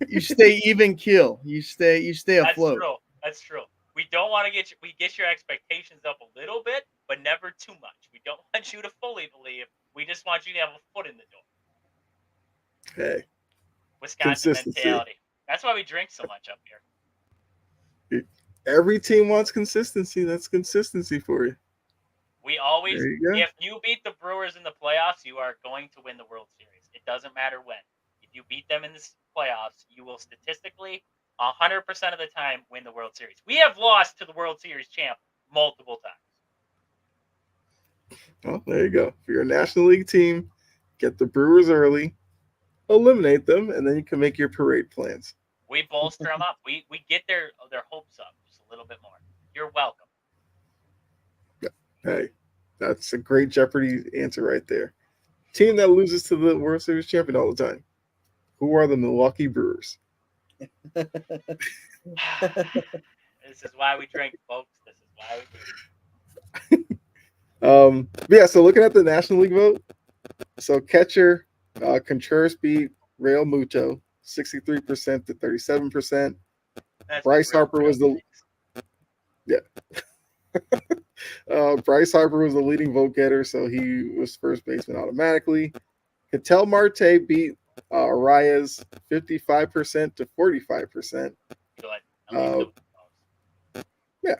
C: You stay even keel. You stay afloat.
B: That's true. We don't want to get your expectations up a little bit, but never too much. We don't want you to fully believe. We just want you to have a foot in the door.
A: Hey.
B: Wisconsin mentality. That's why we drink so much up here.
A: Every team wants consistency. That's consistency for you.
B: We always, if you beat the Brewers in the playoffs, you are going to win the World Series. It doesn't matter when. If you beat them in the playoffs, you will statistically 100% of the time win the World Series. We have lost to the World Series champ multiple times.
A: Oh, there you go. For your National League team, get the Brewers early, eliminate them, and then you can make your parade plans.
B: We bolster them up. We get their hopes up just a little bit more. You're welcome.
A: Hey, that's a great Jeopardy answer right there. Team that loses to the World Series champion all the time. Who are the Milwaukee Brewers?
B: This is why we drink, folks. This is why we
A: drink. So looking at the National League vote, so catcher Contreras beat Real Muto 63% to 37%. Bryce Harper was the Bryce Harper was the leading vote getter, so he was first baseman automatically. Ketel Marte beat Arias 55% to 45%.
B: Good.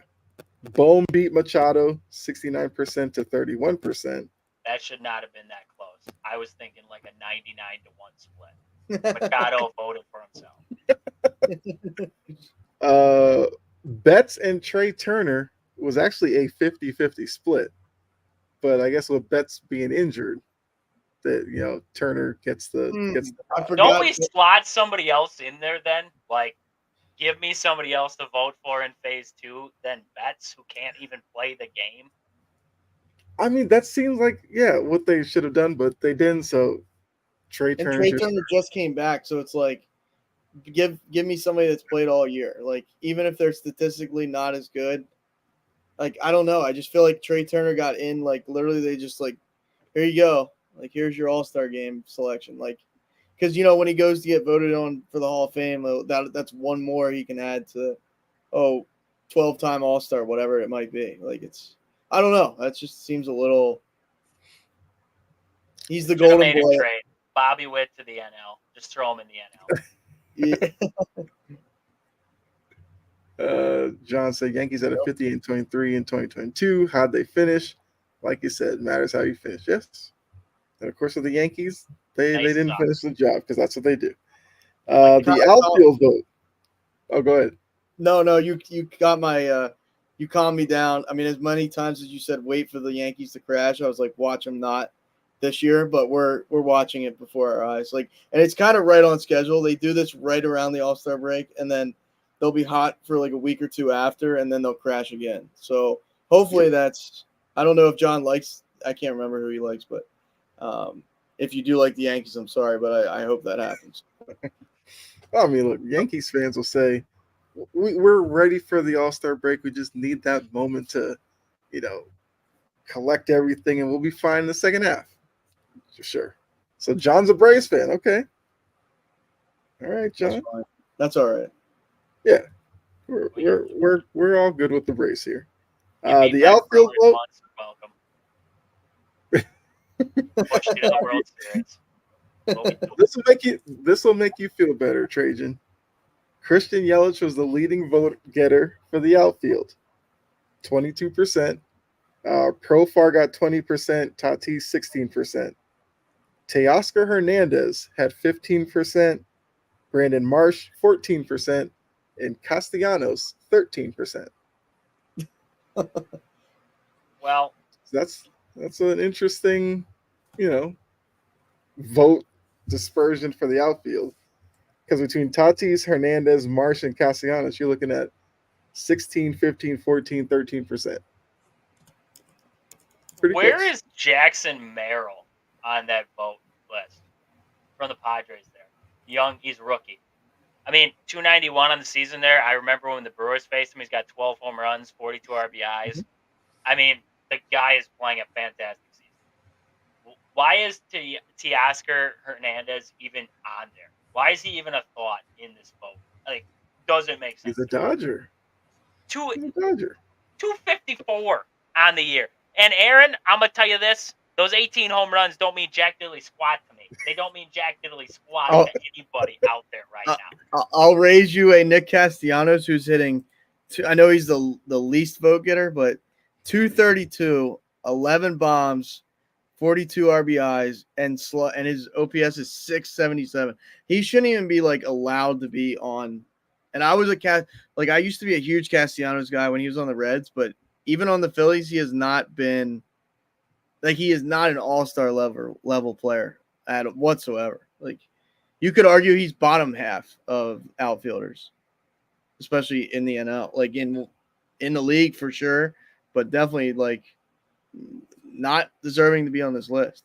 A: Bohm beat Machado 69% to 31%.
B: That should not have been that close. I was thinking like a 99-1 split. Machado voted for himself.
A: Betts and Trey Turner was actually a 50-50 split. But I guess with Betts being injured, that Turner gets the
C: I
B: Don't
C: forgot.
B: we slot somebody else in there then? Like, give me somebody else to vote for in phase 2 than Betts, who can't even play the game.
A: I mean, that seems like what they should have done, but they didn't. So Trey
C: And
A: Turner.
C: Trey Turner just came back, so it's like give me somebody that's played all year. Like even if they're statistically not as good, like I don't know. I just feel like Trey Turner got in. Like literally, they just like, here you go. Like here's your All-Star game selection. Like because when he goes to get voted on for the Hall of Fame, that's one more he can add to 12-time All-Star, whatever it might be. Like it's I don't know. That just seems a little. He's the
B: Should've
C: golden
B: made a
C: boy.
B: trade. Bobby Witt to the NL. Just throw him in the NL.
C: Yeah.
A: John said Yankees had a 58-23 in 2022. How'd they finish? Like you said, matters how you finish. Yes. And of course, with the Yankees, they didn't
B: suck.
A: finish the job because that's what they do.
B: Like
A: the outfield vote. Oh, go ahead.
C: No, you got my you calmed me down. I mean, as many times as you said, wait for the Yankees to crash. I was like, watch them not this year, but we're watching it before our eyes. Like, and it's kind of right on schedule. They do this right around the All-Star break, and then they'll be hot for like a week or two after, and then they'll crash again. So hopefully that's. I don't know if John likes. I can't remember who he likes, but if you do like the Yankees, I'm sorry, but I hope that happens.
A: I mean, look, Yankees fans will say, we're ready for the All-Star break. We just need that moment to, collect everything, and we'll be fine in the second half. Sure. So John's a Braves fan. Okay. All right, John.
C: That's all right.
A: Yeah. We're all good with the Braves here.
B: The
A: outfield vote.
B: Welcome. Push to the World Series.
A: This will make you feel better, Trajan. Christian Yelich was the leading vote getter for the outfield, 22%. Profar got 20%. Tatis 16%. Teoscar Hernandez had 15%. Brandon Marsh 14%, and Castellanos 13%.
B: Well,
A: that's an interesting, vote dispersion for the outfield. Because between Tatis, Hernandez, Marsh, and Castellanos, you're looking at 16, 15, 14, 13%.
B: Where is Jackson Merrill on that vote list from the Padres there? Young, he's rookie. I mean, 291 on the season there. I remember when the Brewers faced him, he's got 12 home runs, 42 RBIs. Mm-hmm. I mean, the guy is playing a fantastic season. Why is Teoscar Hernandez even on there? Why is he even a thought in this vote? Like, doesn't make sense.
A: He's a Dodger.
B: 254 on the year. And Aaron, I'm going to tell you this. Those 18 home runs don't mean jack diddly squat to me. They don't mean jack diddly squat to anybody out there right now.
C: I'll raise you a Nick Castellanos who's hitting I know he's the least vote getter, but 232, 11 bombs, 42 RBIs, and his OPS is 677. He shouldn't even be like allowed to be on. And I was I used to be a huge Castellanos guy when he was on the Reds, but even on the Phillies, he has not been he is not an all-star level player whatsoever. Like you could argue he's bottom half of outfielders, especially in the NL, like in the league for sure, but definitely not deserving to be on this list.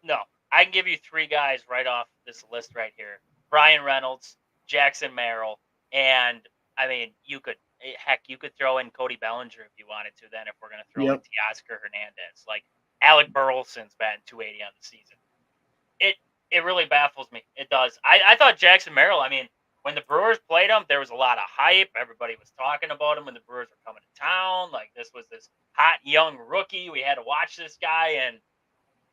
B: No, I can give you three guys right off this list right here: Brian Reynolds, Jackson Merrill, and I mean, you could throw in Cody Bellinger if you wanted to. Then, if we're going to throw in Teoscar Hernandez, like Alec Burleson's batting 280 on the season, it really baffles me. It does. I thought Jackson Merrill. I mean, when the Brewers played him, there was a lot of hype. Everybody was talking about him when the Brewers were coming to town. Like this was this hot young rookie. We had to watch this guy, and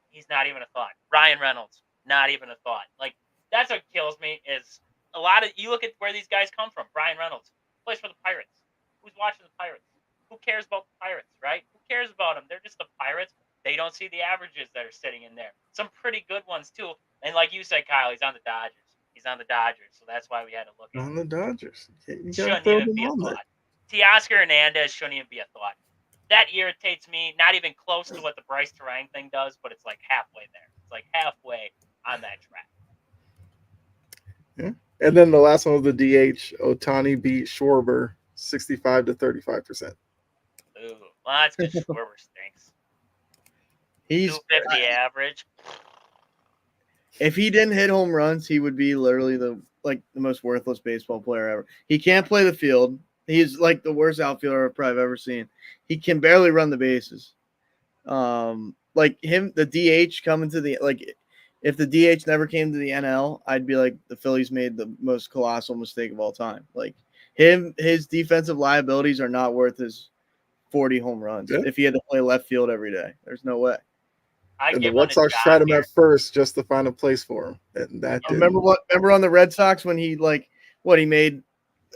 B: he's not even a thought. Ryan Reynolds, not even a thought. Like that's what kills me is a lot of you look at where these guys come from. Brian Reynolds plays for the Pirates. Who's watching the Pirates? Who cares about the Pirates, right? Who cares about them? They're just the Pirates. They don't see the averages that are sitting in there. Some pretty good ones too. And like you said, Kyle, he's on the Dodgers. He's on the Dodgers, so that's why we had to look at
A: On
B: him.
A: the Dodgers. You gotta
B: Shouldn't
A: throw
B: even
A: them
B: be a
A: on there.
B: thought. Teoscar Hernandez shouldn't even be a thought. That irritates me. Not even close to what the Bryce Terang thing does, but it's like halfway there. It's like halfway on that track.
A: Yeah. And then the last one was the DH. Otani beat Schwarber 65 to 35%.
B: Ooh, well, that's because Schwarber stinks.
C: He's
B: 250 average.
C: if he didn't hit home runs, he would be literally the most worthless baseball player ever. He can't play the field. He's like the worst outfielder I've probably ever seen. He can barely run the bases. Like him, the DH coming to the if the DH never came to the NL, I'd be like the Phillies made the most colossal mistake of all time. Like his defensive liabilities are not worth his 40 home runs if he had to play left field every day. There's no way.
A: And the Red Sox tried him at first just to find a place for him, and that didn't.
C: Remember on the Red Sox when he he made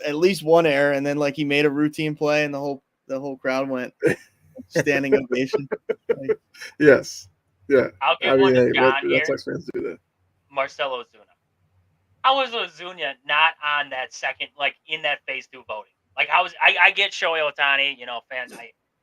C: at least one error, and then he made a routine play, and the whole crowd went standing ovation.
A: Yes, yeah.
B: I'll give one to John here.
A: Red Sox fans do that.
B: Marcell Ozuna. How was Ozuna not on that second, in that phase 2 voting? I get Shohei Ohtani, fans.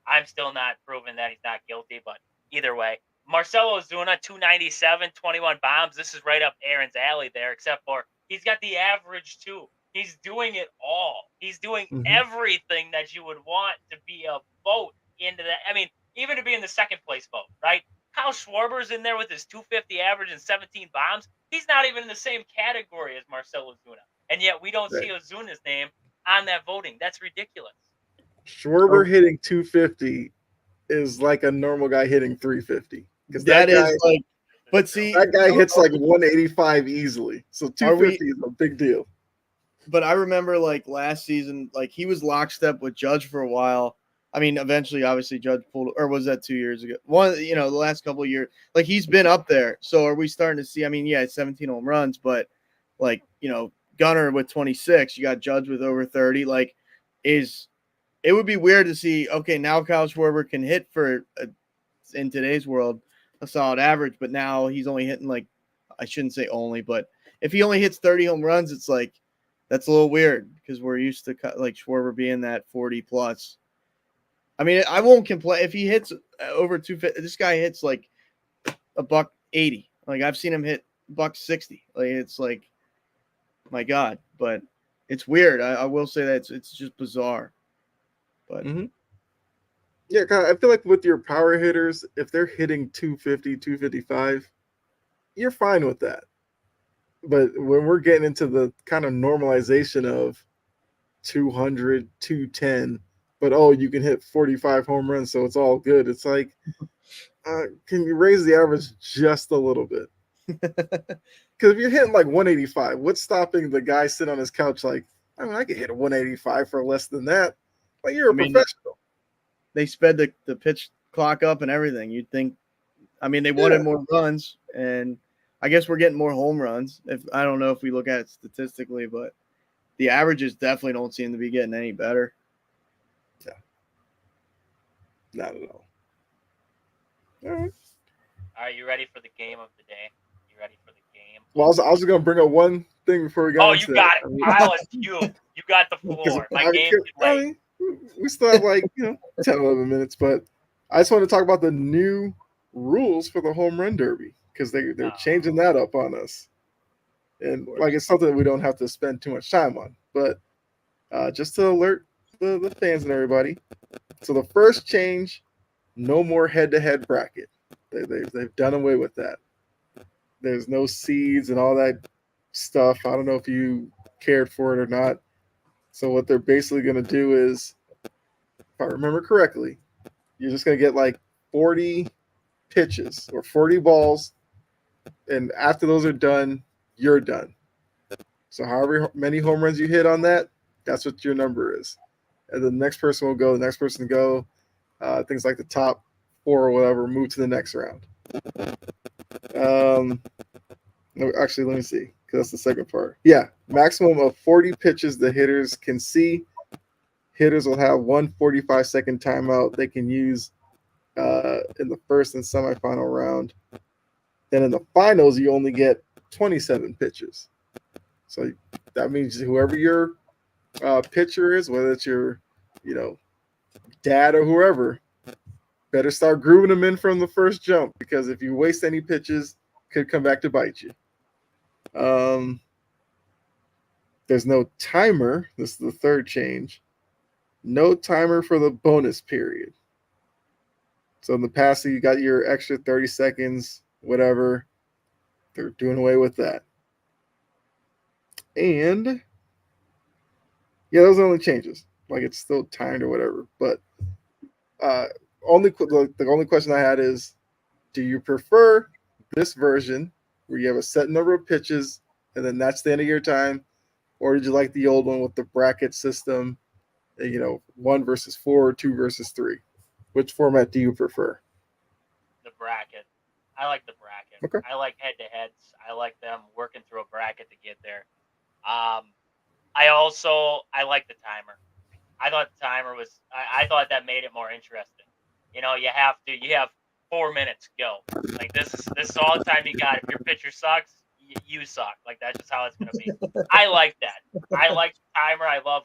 B: I'm still not proving that he's not guilty, but either way. Marcell Ozuna, 297, 21 bombs. This is right up Aaron's alley there, except for he's got the average too. He's doing it all. He's doing everything that you would want to be a vote into that. I mean, even to be in the second place vote, right? Kyle Schwarber's in there with his 250 average and 17 bombs. He's not even in the same category as Marcell Ozuna. And yet we don't see Ozuna's name on that voting. That's ridiculous.
A: Schwarber hitting 250 is like a normal guy hitting 350. Because
C: that guy
A: hits 185 easily. So 250 is a big deal.
C: But I remember last season, he was lockstep with Judge for a while. I mean, eventually, obviously, Judge pulled, or was that 2 years ago? The last couple of years, he's been up there. So are we starting to see? I mean, yeah, 17 home runs, but Gunnar with 26, you got Judge with over 30. It would be weird to see? Okay, now Kyle Schwarber can hit for in today's world a solid average, but now he's only hitting I shouldn't say only, but if he only hits 30 home runs, it's that's a little weird because we're used to Schwarber being that 40 plus. I mean, I won't complain if he hits over 250. This guy hits $180. I've seen him hit $160. It's my God, but it's weird. I will say that it's just bizarre. But
A: yeah, I feel like with your power hitters, if they're hitting 250, 255, you're fine with that. But when we're getting into the kind of normalization of 200, 210, but you can hit 45 home runs, so it's all good. It's can you raise the average just a little bit? Because if you're hitting 185, what's stopping the guy sitting on his couch I can hit a 185 for less than that. You're a professional.
C: They sped the pitch clock up and everything. You'd think, they wanted more runs, and I guess we're getting more home runs. I don't know if we look at it statistically, but the averages definitely don't seem to be getting any better.
A: Yeah. Not at all. All right.
B: Are you ready for the game of the day? You ready for the game?
A: Well, I was going to bring up one thing before we got into
B: you got it. Kyle, it's you. You got the floor. My game's late.
A: We still have 10, 11 minutes, but I just want to talk about the new rules for the home run derby because they're changing that up on us. And it's something that we don't have to spend too much time on, but just to alert the fans and everybody. So the first change, no more head-to-head bracket. They've done away with that. There's no seeds and all that stuff. I don't know if you cared for it or not. So what they're basically going to do is, if I remember correctly, you're just going to get 40 pitches or 40 balls, and after those are done, you're done. So however many home runs you hit on that, that's what your number is. And the next person will go, the next person go. Things like the top 4 or whatever move to the next round. No, actually, let me see, because that's the second part. Yeah, maximum of 40 pitches the hitters can see hitters will have one 45-second timeout they can use in the first and semifinal round. Then in the finals, you only get 27 pitches. So that means whoever your pitcher is, whether it's your, dad or whoever, better start grooving them in from the first jump, because if you waste any pitches, it could come back to bite you. There's no timer. This is the third change. No timer for the bonus period. So in the past, you got your extra 30 seconds, whatever. They're doing away with that. And yeah, those are the only changes. Like, it's still timed or whatever. But the only question I had is, do you prefer this version where you have a set number of pitches and then that's the end of your time? Or did you like the old one with the bracket system, 1 versus 4 or 2 versus 3? Which format do you prefer?
B: The bracket. I like the bracket.
A: Okay.
B: I like head-to-heads. I like them working through a bracket to get there. I like the timer. I thought the timer was. I thought that made it more interesting. You have 4 minutes, go. Like, this is all the time you got. If your pitcher sucks, you suck. Like, that's just how it's gonna be. I like that. I like the timer. I love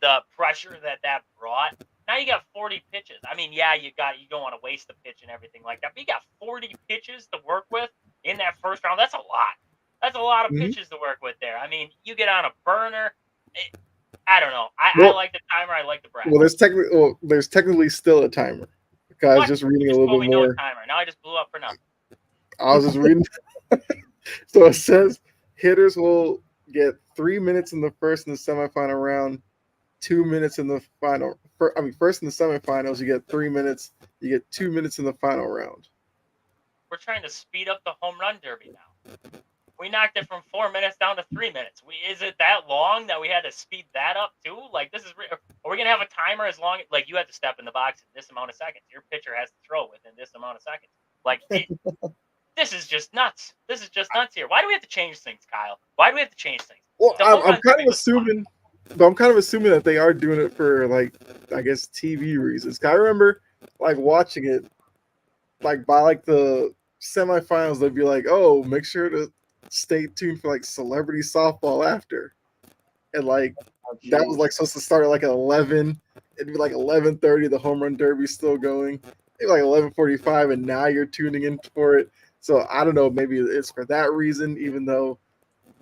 B: the pressure that brought. Now you got 40 pitches. I mean, yeah, you don't want to waste the pitch and everything like that. But you got 40 pitches to work with in that first round. That's a lot. That's a lot of pitches to work with there. I mean, you get on a burner. I don't know. I like the timer. I like the bracket.
A: Well, there's technically still a timer. I was just reading a little bit more.
B: Timer. Now I just blew up for nothing.
A: I was just reading. So it says hitters will get 3 minutes in the first and the semifinal round, 2 minutes in the final. First in the semifinals, you get 3 minutes. You get 2 minutes in the final round.
B: We're trying to speed up the home run derby now. We knocked it from 4 minutes down to 3 minutes. Is it that long that we had to speed that up too? Like, are we gonna have a timer as long? Like, you have to step in the box in this amount of seconds. Your pitcher has to throw within this amount of seconds. Like, this is just nuts. This is just nuts here. Why do we have to change things, Kyle? Why do we have to change things?
A: Well, I'm kind of assuming that they are doing it for, like, I guess, TV reasons. I remember, like, watching it, like, by, like, the semifinals, they'd be like, oh, make sure to stay tuned for, like, celebrity softball after. And, like, that was, like, supposed to start at, like, 11. It'd be, like, 11:30, the home run derby still going. Maybe, like, 11:45, and now you're tuning in for it. So, I don't know, maybe it's for that reason, even though,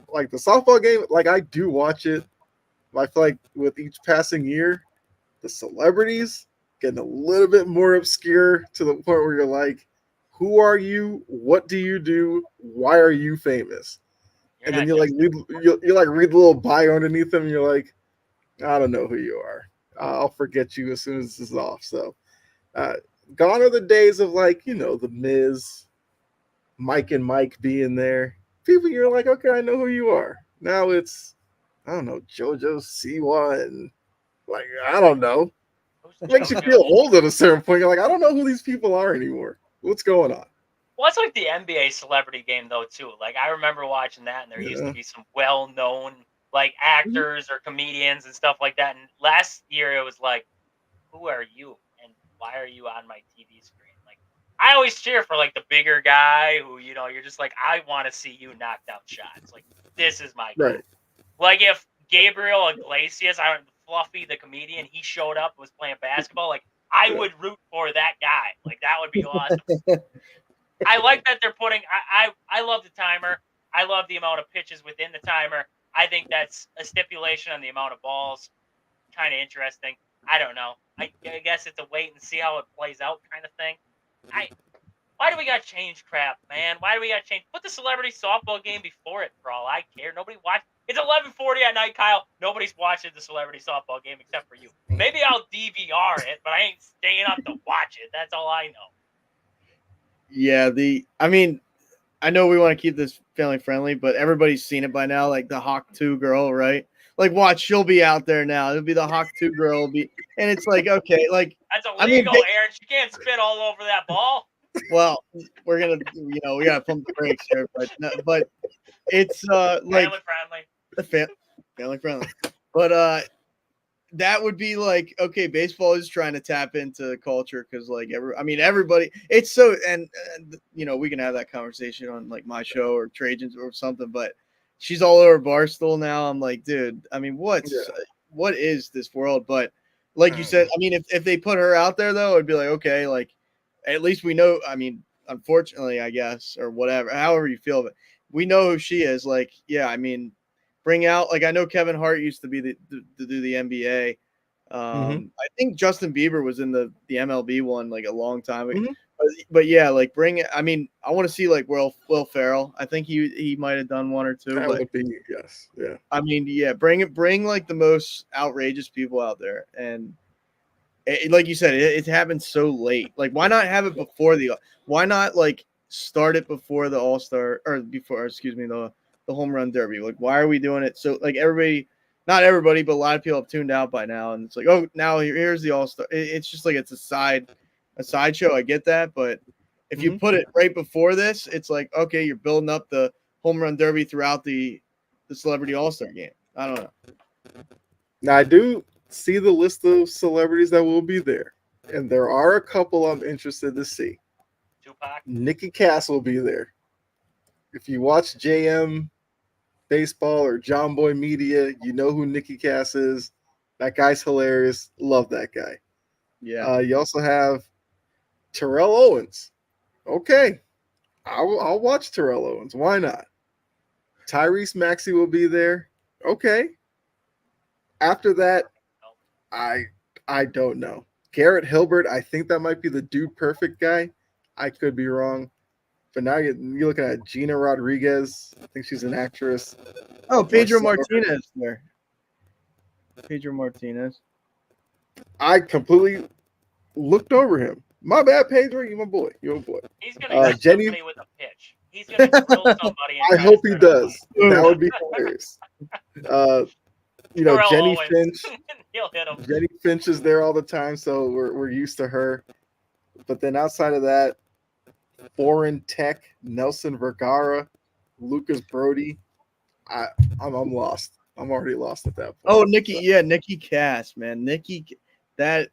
A: like, the softball game, like, I do watch it. I feel like with each passing year, the celebrities getting a little bit more obscure to the point where you're like, who are you? What do you do? Why are you famous? And then you read the little bio underneath them, and you're like, I don't know who you are. I'll forget you as soon as this is off. So, gone are the days of, like, the Miz, Mike and Mike being there. People, you're like, okay, I know who you are. Now it's, I don't know, JoJo Siwa, and, like, I don't know. It makes you feel old at a certain point. You're like, I don't know who these people are anymore. What's going on?
B: Well, it's like the NBA celebrity game, though, too. Like, I remember watching that, and there used to be some well-known, like, actors or comedians and stuff like that. And last year, it was like, who are you? And why are you on my TV screen? Like, I always cheer for, like, the bigger guy who, you're just like, I want to see you knock down shots. Like, this is my guy.
A: Right.
B: Like, if Gabriel Iglesias, Fluffy, the comedian, he showed up, was playing basketball, like, I would root for that guy. Like, that would be awesome. I like that they're putting I love the timer. I love the amount of pitches within the timer. I think that's a stipulation on the amount of balls. Kind of interesting. I don't know. I guess it's a wait and see how it plays out kind of thing. Why do we got to change crap, man? Why do we got to change? Put the celebrity softball game before it, for all I care. Nobody watch. It's 11:40 at night, Kyle. Nobody's watching the celebrity softball game except for you. Maybe I'll DVR it, but I ain't staying up to watch it. That's all I know.
C: Yeah, I know we want to keep this family friendly, but everybody's seen it by now. Like the Hawk 2 girl, right? Like, watch, she'll be out there now. It'll be the Hawk 2 girl. And it's like, okay, like
B: that's illegal, Aaron. She can't spit all over that ball.
C: Well, we're gonna, we gotta pump the brakes here, but it's like
B: family friendly.
C: Family friendly. But that would be like, okay, baseball is trying to tap into culture because like everybody, it's so, and we can have that conversation on like my show or Trajan's or something, but she's all over Barstool now. I'm like, dude, I mean, what is this world? But like you said, I mean, if they put her out there though, it'd be like, okay, like at least we know. I mean, unfortunately, I guess, or whatever, however you feel, but we know who she is. Like, yeah, I mean, bring out, like, I know Kevin Hart used to be to do the NBA. I think Justin Bieber was in the MLB one like a long time ago. But yeah, like bring it. I mean, I want to see like Will Ferrell. I think he might have done one or two.
A: That
C: But
A: would be yes, yeah.
C: I mean, yeah, bring like the most outrageous people out there, and like you said, it happens so late. Like, why not have it before why not like start it before the All-Star or before, excuse me, the Home Run Derby? Like, why are we doing it so like everybody? Not everybody, but a lot of people have tuned out by now, and it's like, oh, now here's the All-Star. It's just like it's a sideshow. I get that, but if you put it right before this, it's like, okay, you're building up the Home Run Derby throughout the Celebrity All-Star game. I don't know.
A: Now I do see the list of celebrities that will be there, and there are a couple I'm interested to see.
B: Tupac.
A: Nikki Cass will be there. If you watch JM Baseball or John Boy Media, you know who Nikki Cass is. That guy's hilarious. Love that guy.
C: Yeah.
A: You also have Terrell Owens. Okay, I'll watch Terrell Owens. Why not? Tyrese Maxey will be there. Okay. After that, I don't know. Garrett Hilbert, I think that might be the Dude Perfect guy. I could be wrong. But now you're looking at Gina Rodriguez. I think she's an actress.
C: Oh, Pedro Martinez there. Pedro Martinez.
A: I completely looked over him. My bad, Pedro. You my boy. You're my boy.
B: He's gonna hit somebody with a pitch. He's gonna kill somebody.
A: I hope he does. That would be hilarious. Jenny
B: Owens.
A: Finch.
B: He'll hit him.
A: Jenny Finch is there all the time, so we're used to her. But then outside of that, Foreign Tech, Nelson Vergara, Lucas Brody. I'm lost. I'm already lost at that point.
C: Oh, Nikki Cass, man. That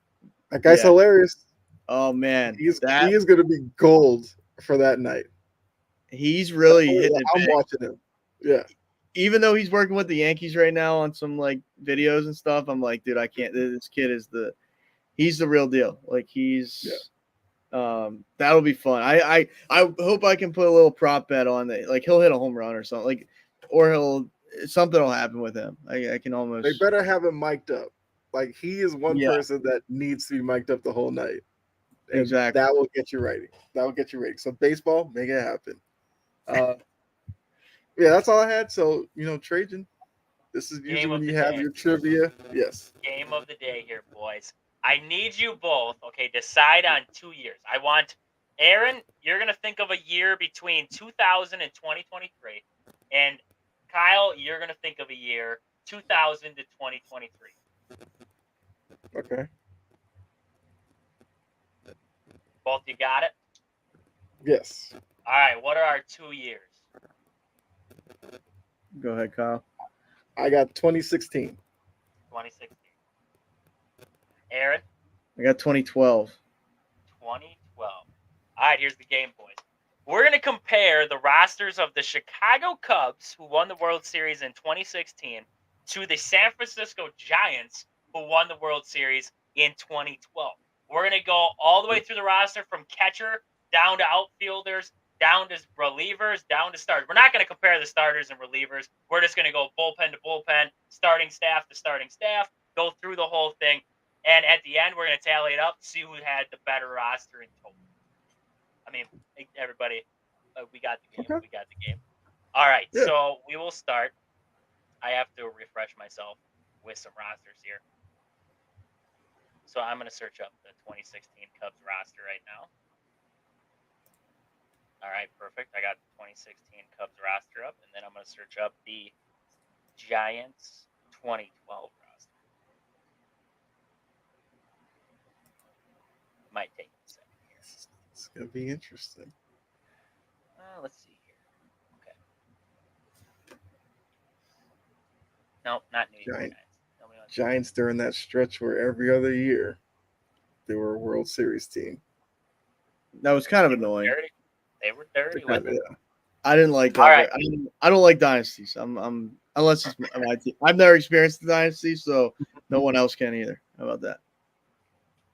A: guy's hilarious.
C: Oh man,
A: he is going to be gold for that night.
C: He's really hitting it.
A: I'm watching him. Yeah.
C: Even though he's working with the Yankees right now on some like videos and stuff, I'm like, dude, I can't. This kid he's the real deal. Like that'll be fun. I hope I can put a little prop bet on that. Like he'll hit a home run or something. Like, or something will happen with him. I can almost.
A: They better have him mic'd up. Like he is one person that needs to be mic'd up the whole night. And
C: exactly.
A: That will get you ready. So baseball, make it happen. Yeah, that's all I had. So, Trajan, this is usually when you have your trivia. Yes.
B: Game of the day here, boys. I need you both, okay, decide on 2 years. I want Aaron, you're going to think of a year between 2000 and 2023. And Kyle, you're going to think of a year 2000 to 2023.
A: Okay.
B: Both you got it?
A: Yes.
B: All right, what are our 2 years?
C: Go ahead, Kyle.
A: I got 2016.
B: 2016. Aaron?
C: I got 2012.
B: 2012. All right, here's the game, boys. We're going to compare the rosters of the Chicago Cubs, who won the World Series in 2016, to the San Francisco Giants, who won the World Series in 2012. We're going to go all the way through the roster from catcher down to outfielders, down to relievers, down to starters. We're not going to compare the starters and relievers. We're just going to go bullpen to bullpen, starting staff to starting staff, go through the whole thing. And at the end, we're going to tally it up, see who had the better roster in total. I mean, everybody, we got the game. Okay. We got the game. All right, So we will start. I have to refresh myself with some rosters here. So I'm going to search up the 2016 Cubs roster right now. All right, perfect. I got the 2016 Cubs roster up, and then I'm going to search up the Giants 2012 roster. Might take a second here.
A: It's going to be interesting.
B: Let's see here. Okay. Nope, not New York Giants. Nobody
A: Giants during that stretch where every other year they were a World Series team.
C: That was kind of annoying.
B: Dirty. They were dirty with it.
A: Yeah.
C: I didn't like that.
B: All right.
C: I don't like dynasties. I'm unless it's my team. I've never experienced the dynasty, so no one else can either. How about that?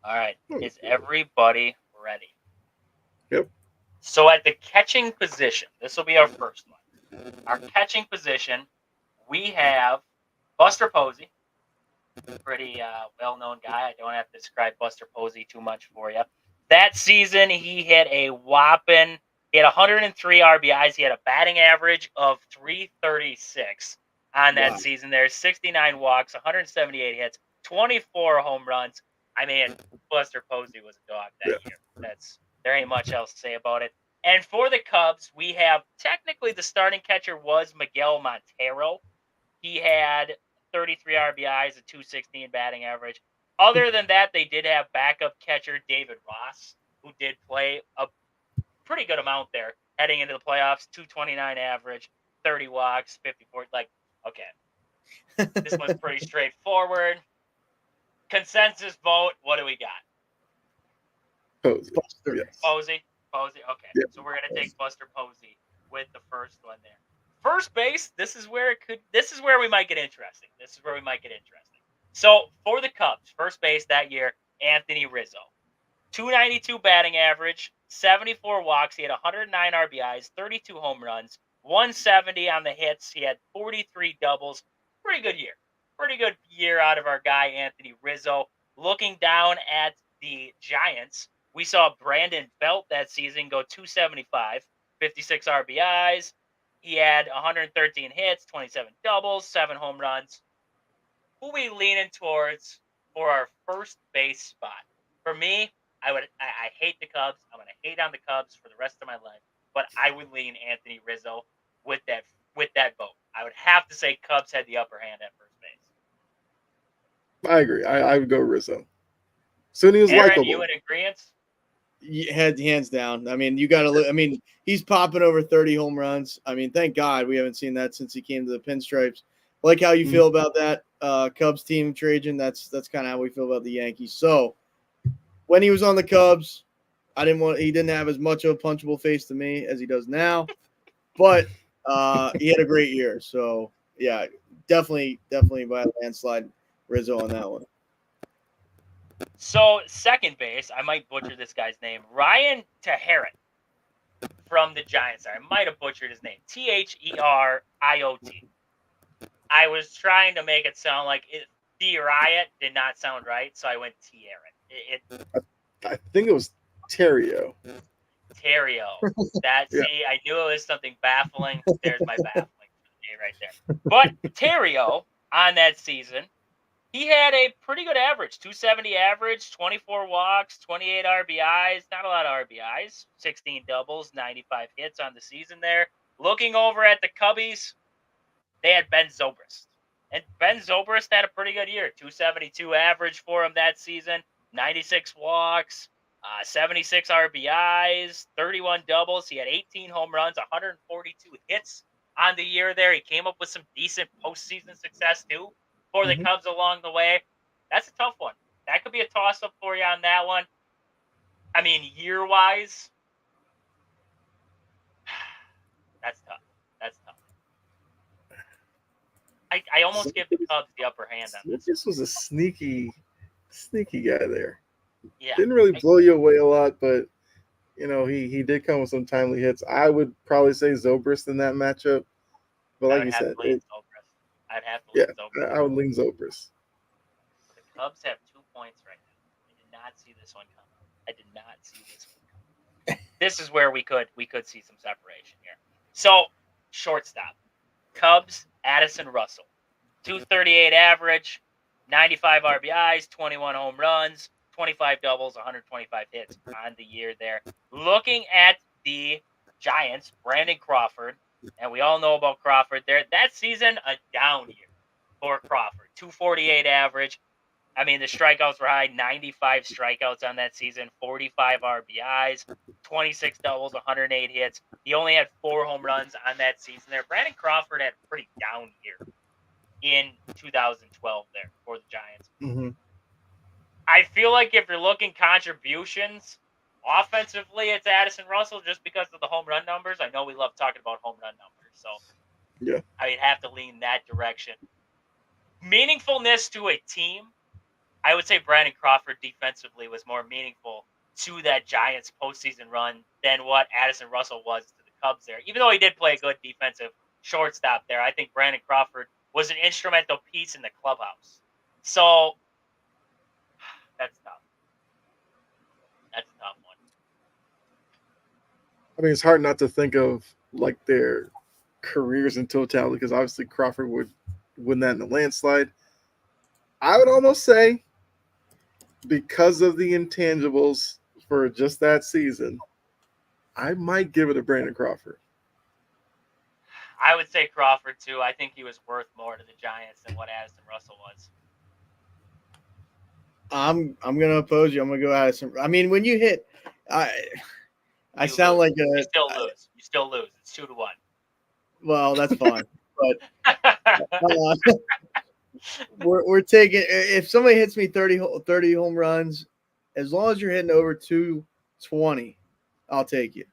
B: All right. Is everybody ready?
A: Yep.
B: So at the catching position, this will be our first one. Our catching position, we have Buster Posey. Pretty well-known guy. I don't have to describe Buster Posey too much for you. That season, he hit a whopping. He had 103 RBIs. He had a batting average of 336 on that season. There, 69 walks, 178 hits, 24 home runs. I mean, Buster Posey was a dog that year. There ain't much else to say about it. And for the Cubs, we have technically the starting catcher was Miguel Montero. He had 33 RBIs, a 216 batting average. Other than that, they did have backup catcher David Ross, who did play a pretty good amount there heading into the playoffs. 229 average, 30 walks, 54. Okay. This one's pretty straightforward. Consensus vote. What do we got?
A: Posey.
C: Yes.
B: Posey. Okay.
A: Yeah.
B: So we're gonna take Buster Posey with the first one there. First base. This is where we might get interesting. So for the Cubs, first base that year, Anthony Rizzo. 292 batting average, 74 walks. He had 109 RBIs, 32 home runs, 170 on the hits. He had 43 doubles. Pretty good year. Pretty good year out of our guy, Anthony Rizzo. Looking down at the Giants, we saw Brandon Belt that season go 275, 56 RBIs. He had 113 hits, 27 doubles, 7 home runs. Who are we leaning towards for our first base spot? For me, I hate the Cubs. I'm going to hate on the Cubs for the rest of my life, but I would lean Anthony Rizzo with that vote. I would have to say Cubs had the upper hand at first base.
A: I agree. I would go Rizzo. Soon he was
B: Aaron,
A: likable.
B: you in agreement?
C: Hands down. I mean, you got to look. I mean, he's popping over 30 home runs. I mean, thank God we haven't seen that since he came to the Pinstripes. Like how you feel about that Cubs team, Trajan. That's kind of how we feel about the Yankees. So when he was on the Cubs, he didn't have as much of a punchable face to me as he does now, but he had a great year. So yeah, definitely by a landslide, Rizzo on that one.
B: So second base, I might butcher this guy's name, Ryan Teheriot from the Giants. I might have butchered his name, Theriot. I was trying to make it sound like Theriot did not sound right, so I went Teheriot.
A: I think it was Terrio.
B: See, I knew it was something baffling. There's my baffling right there. But Terrio on that season, he had a pretty good average, 270 average, 24 walks, 28 RBIs, not a lot of RBIs, 16 doubles, 95 hits on the season there. Looking over at the Cubbies, they had Ben Zobrist. And Ben Zobrist had a pretty good year, 272 average for him that season, 96 walks, 76 RBIs, 31 doubles. He had 18 home runs, 142 hits on the year there. He came up with some decent postseason success too for the Cubs along the way. That's a tough one. That could be a toss-up for you on that one. I mean, year-wise, that's tough. I almost give the Cubs the upper hand on this.
A: This was a sneaky guy there.
B: Yeah.
A: Didn't really blow you away a lot, but he did come with some timely hits. I would probably say Zobrist in that matchup. But like you said,
B: I'd have to lean Zobrist.
A: I would lean Zobrist.
B: The Cubs have 2 points right now. I did not see this one coming. This is where we could see some separation here. So, shortstop. Cubs, Addison Russell. 238 average, 95 RBIs, 21 home runs, 25 doubles, 125 hits on the year there. Looking at the Giants, Brandon Crawford, and we all know about Crawford there. That season, a down year for Crawford. 248 average. I mean, the strikeouts were high, 95 strikeouts on that season, 45 RBIs, 26 doubles, 108 hits. He only had 4 home runs on that season there. Brandon Crawford had a pretty down year in 2012 there for the Giants.
A: Mm-hmm.
B: I feel like if you're looking contributions, offensively, it's Addison Russell just because of the home run numbers. I know we love talking about home run numbers, so
A: Yeah.
B: I'd have to lean that direction. Meaningfulness to a team, I would say Brandon Crawford defensively was more meaningful to that Giants postseason run than what Addison Russell was to the Cubs there. Even though he did play a good defensive shortstop there, I think Brandon Crawford was an instrumental piece in the clubhouse. So that's tough. That's a tough one.
A: I mean, it's hard not to think of like their careers in totality because obviously Crawford would win that in a landslide. I would almost say because of the intangibles for just that season, I might give it to Brandon Crawford.
B: I would say Crawford too. I think he was worth more to the Giants than what Addison Russell was.
C: I'm gonna oppose you. I'm gonna go Addison. I mean, when you hit, I
B: You
C: sound
B: lose.
C: like a.
B: You still lose. You still lose. It's 2-1.
C: Well, that's fine. But we're taking if somebody hits me 30 home runs, as long as you're hitting over 220, I'll take you.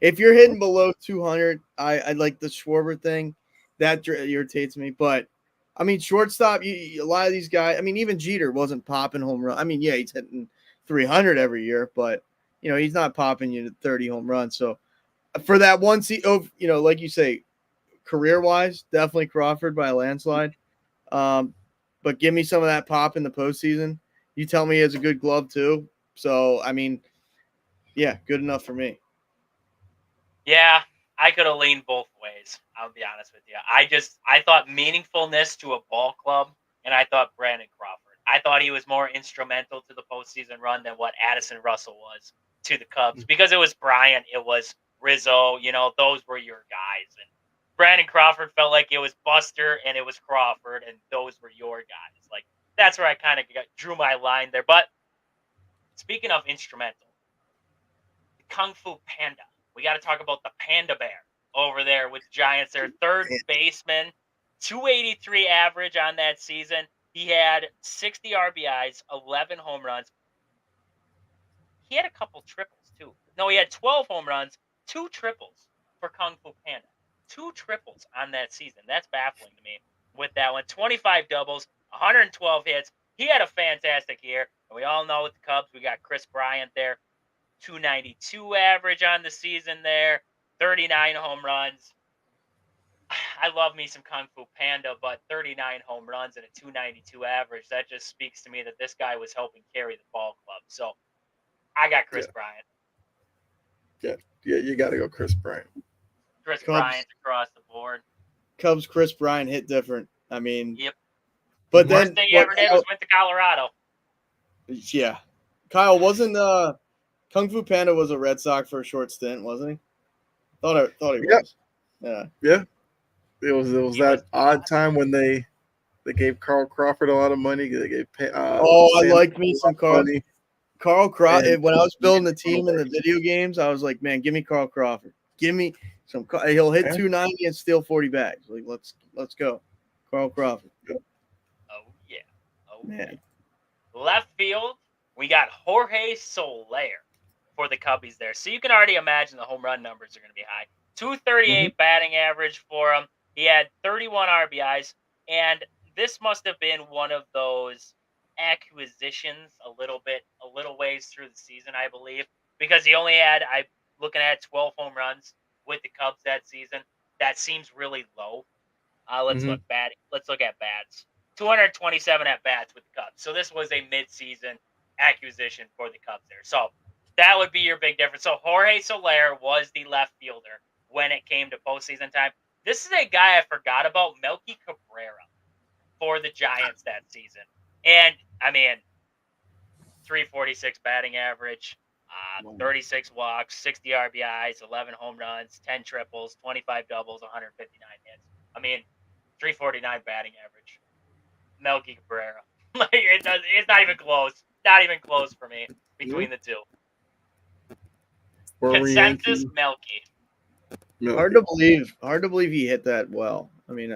C: If you're hitting below 200, I like the Schwarber thing. That irritates me. But I mean, shortstop, a lot of these guys. I mean, even Jeter wasn't popping home run. I mean, yeah, he's hitting 300 every year, but he's not popping you to 30 home runs. So for that one like you say, career wise, definitely Crawford by a landslide. But give me some of that pop in the postseason. You tell me he has a good glove too. So I mean, yeah, good enough for me.
B: Yeah, I could have leaned both ways. I'll be honest with you. I thought meaningfulness to a ball club, and I thought Brandon Crawford. I thought he was more instrumental to the postseason run than what Addison Russell was to the Cubs because it was Bryant, it was Rizzo. Those were your guys, and Brandon Crawford felt like it was Buster and it was Crawford, and those were your guys. Like that's where I kind of drew my line there. But speaking of instrumental, Kung Fu Panda. We got to talk about the Panda Bear over there with the Giants. Their third baseman, 283 average on that season. He had 60 RBIs, 11 home runs. He had a couple triples, too. No, he had 12 home runs, 2 triples for Kung Fu Panda. 2 triples on that season. That's baffling to me with that one. 25 doubles, 112 hits. He had a fantastic year. And we all know with the Cubs, we got Chris Bryant there. 292 average on the season there, 39 home runs. I love me some Kung Fu Panda, but 39 home runs and a 292 average, that just speaks to me that this guy was helping carry the ball club. So I got Chris Bryant.
A: Yeah, you got to go Chris Bryant.
B: Chris Bryant across the board.
C: Cubs Chris Bryant hit different. I mean,
B: yep.
C: But
B: Worst thing he ever did was went to Colorado.
C: Yeah. Kyle, wasn't Kung Fu Panda was a Red Sox for a short stint, wasn't he? Thought he was.
A: Yeah. It was that odd time when they gave Carl Crawford a lot of money. They gave
C: I liked me some Carl. Money. Carl Crawford. When I was building the team in the video games, I was like, man, give me Carl Crawford. Give me some. He'll hit 290 and steal 40 bags. Like, let's go, Carl Crawford.
B: Oh yeah. Oh man. Left field, we got Jorge Soler for the Cubbies there. So you can already imagine the home run numbers are going to be high. 238 batting average for him. He had 31 RBIs, and this must have been one of those acquisitions a little ways through the season, I believe, because he only had, looking at 12 home runs with the Cubs that season. That seems really low. Let's look at bats. 227 at bats with the Cubs. So this was a mid-season acquisition for the Cubs there. So that would be your big difference. So Jorge Soler was the left fielder when it came to postseason time. This is a guy I forgot about, Melky Cabrera, for the Giants that season. And, I mean, 346 batting average, 36 walks, 60 RBIs, 11 home runs, 10 triples, 25 doubles, 159 hits. I mean, 349 batting average. Melky Cabrera. It's not even close. Not even close for me between the two. Consensus, Melky.
C: Hard to believe he hit that well. I mean,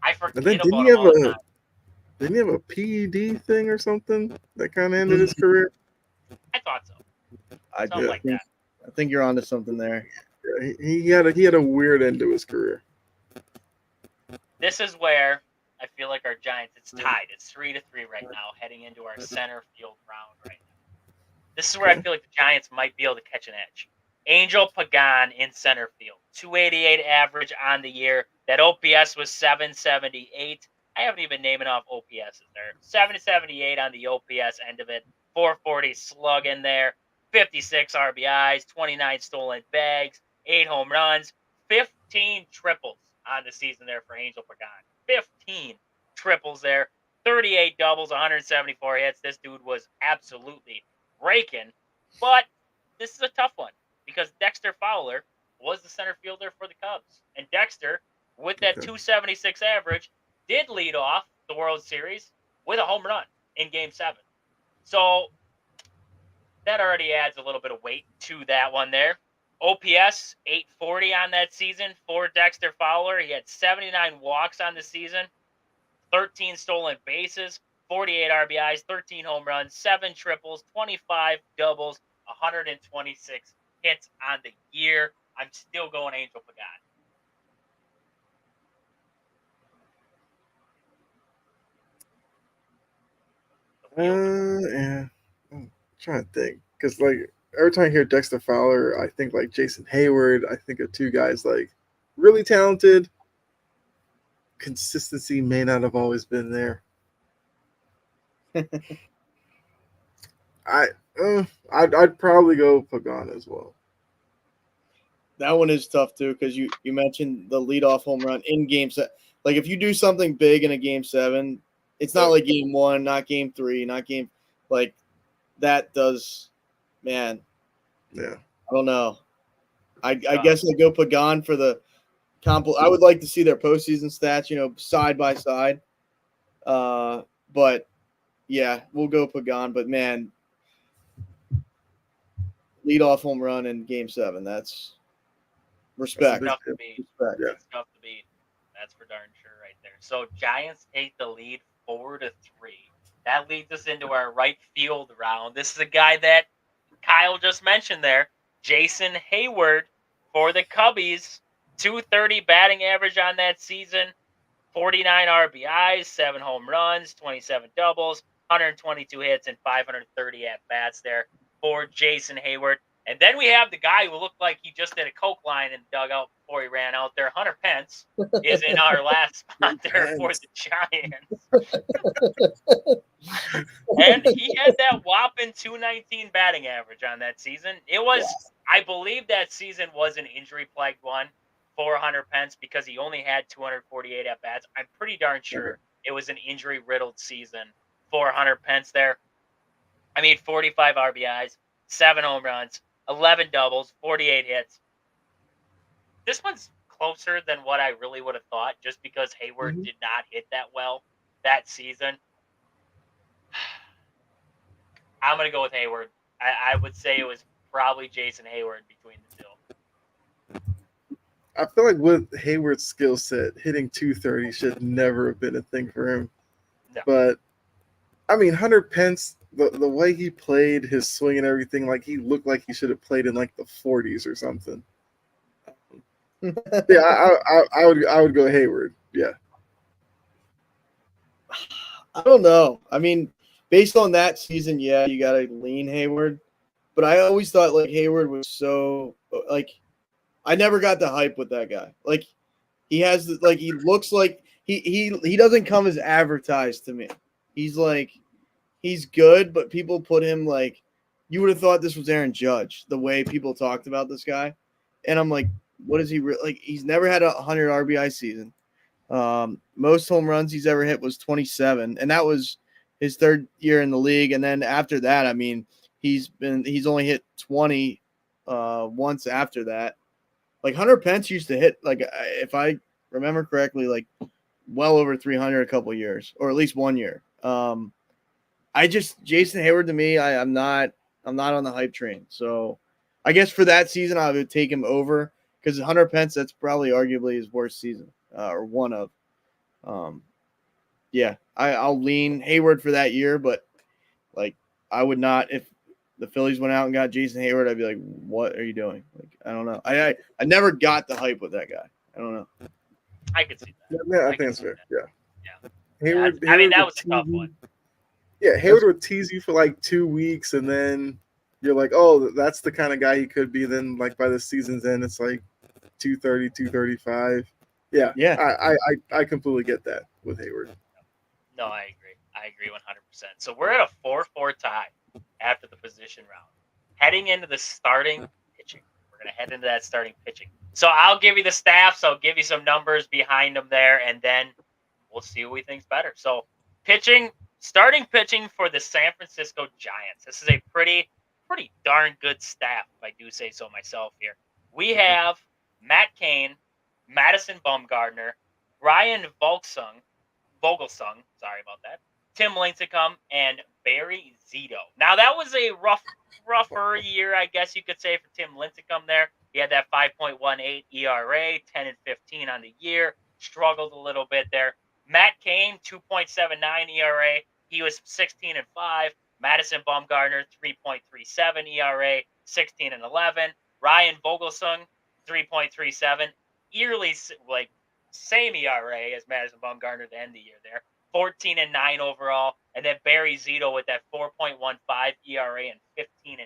B: I
A: And then
B: forget about him all the time.
A: didn't he have a PED thing or something that kind of ended his career?
B: I thought so.
C: I
B: Something like that.
C: I think you're onto something there.
A: Yeah, he had a weird end to his career.
B: This is where I feel like our Giants, it's tied. It's 3-3 right now, heading into our center field round right now. This is where I feel like the Giants might be able to catch an edge. Angel Pagan in center field, 288 average on the year. That OPS was 778. I haven't even named off OPSs there. 778 on the OPS end of it. 440 slug in there. 56 RBIs, 29 stolen bags, 8 home runs, 15 triples on the season there for Angel Pagan. 15 triples there. 38 doubles, 174 hits. This dude was absolutely raking. But this is a tough one because Dexter Fowler was the center fielder for the Cubs. And Dexter, with that 276 average, did lead off the World Series with a home run in Game 7. So that already adds a little bit of weight to that one there. OPS, 840 on that season for Dexter Fowler. He had 79 walks on the season, 13 stolen bases, 48 RBIs, 13 home runs, 7 triples, 25 doubles, 126 hits on the year. I'm still going Angel Pagan.
A: Yeah. I'm trying to think. Because, like, every time I hear Dexter Fowler, I think, like, Jason Hayward. I think of two guys, like, really talented. Consistency may not have always been there. I'd probably go Pagan as well.
C: That one is tough too because you mentioned the leadoff home run in Game 7. Like if you do something big in a Game 7, it's not like Game 1, not Game 3, not Game like that does. Man,
A: Yeah,
C: I don't know. I guess I go Pagan for the I would like to see their postseason stats, side by side. But yeah, we'll go Pagan. But man, leadoff home run in Game 7. That's respect.
B: That's tough to beat.
C: Respect.
A: Yeah.
B: That's tough to beat. That's for darn sure right there. So Giants take the lead 4-3. That leads us into our right field round. This is a guy that Kyle just mentioned there, Jason Hayward for the Cubbies. 230 batting average on that season, 49 RBIs, 7 home runs, 27 doubles, 122 hits, and 530 at-bats there for Jason Hayward. And then we have the guy who looked like he just did a Coke line in the dugout before he ran out there. Hunter Pence is in our last spot there for the Giants. And he had that whopping 219 batting average on that season. It was, I believe that season was an injury-plagued one for Hunter Pence because he only had 248 at-bats. I'm pretty darn sure it was an injury-riddled season for Hunter Pence there. I mean, 45 RBIs, 7 home runs, 11 doubles, 48 hits. This one's closer than what I really would have thought just because Hayward did not hit that well that season. I'm going to go with Hayward. I would say it was probably Jason Hayward between the two.
A: I feel like with Hayward's skill set, hitting 230 should never have been a thing for him.
B: No.
A: But, I mean, Hunter Pence, the way he played, his swing and everything, like he looked like he should have played in like the 40s or something. Yeah, I would go Hayward. Yeah.
C: I don't know. I mean, based on that season, yeah, you got to lean Hayward. But I always thought like Hayward was so like I never got the hype with that guy. Like he has like he looks like he doesn't come as advertised to me. He's like he's good, but people put him like you would have thought this was Aaron Judge the way people talked about this guy, and I'm like, what is he like? He's never had a 100 RBI season. Most home runs he's ever hit was 27, and that was his third year in the league. And then after that, I mean, he's only hit 20 once after that. Like Hunter Pence used to hit like if I remember correctly, like well over 300 a couple years, or at least 1 year. Jason Hayward to me, I'm not on the hype train. So I guess for that season I would take him over because Hunter Pence, that's probably arguably his worst season or one of. Yeah, I'll lean Hayward for that year, but like I would not if the Phillies went out and got Jason Hayward. I'd be like, what are you doing? Like I don't know. I never got the hype with that guy. I don't know.
B: I could see that.
A: Yeah, I
B: I
A: think
B: could
A: that's
B: see
A: fair.
B: that.
A: Yeah.
B: Yeah.
A: Hayward,
B: I mean,
A: Hayward
B: that
A: would
B: was a tough
A: tease you-
B: one.
A: Yeah, Hayward would tease you for like 2 weeks, and then you're like, oh, that's the kind of guy he could be. Then, like by the season's end, it's like 230, 235. Yeah,
C: Yeah.
A: I completely get that with Hayward.
B: No, I agree. I agree 100%. So we're at a 4-4 tie after the position round. Heading into the starting pitching. We're going to head into that starting pitching. So I'll give you the staffs. I'll give you some numbers behind them there, and then we'll see who we think's better. So starting pitching for the San Francisco Giants. This is a pretty darn good staff, if I do say so myself here. We have Matt Cain, Madison Bumgarner, Ryan Vogelsong, sorry about that, Tim Lincecum, and Barry Zito. Now, that was a rougher year, I guess you could say, for Tim Lincecum there. He had that 5.18 ERA, 10-15 on the year, struggled a little bit there. Matt Cain, 2.79 ERA. He was 16-5. Madison Bumgarner, 3.37 ERA, 16-11. Ryan Vogelsong, 3.37. Eerily, like, same ERA as Madison Bumgarner to end the year there. 14-9 overall. And then Barry Zito with that 4.15 ERA and 15-8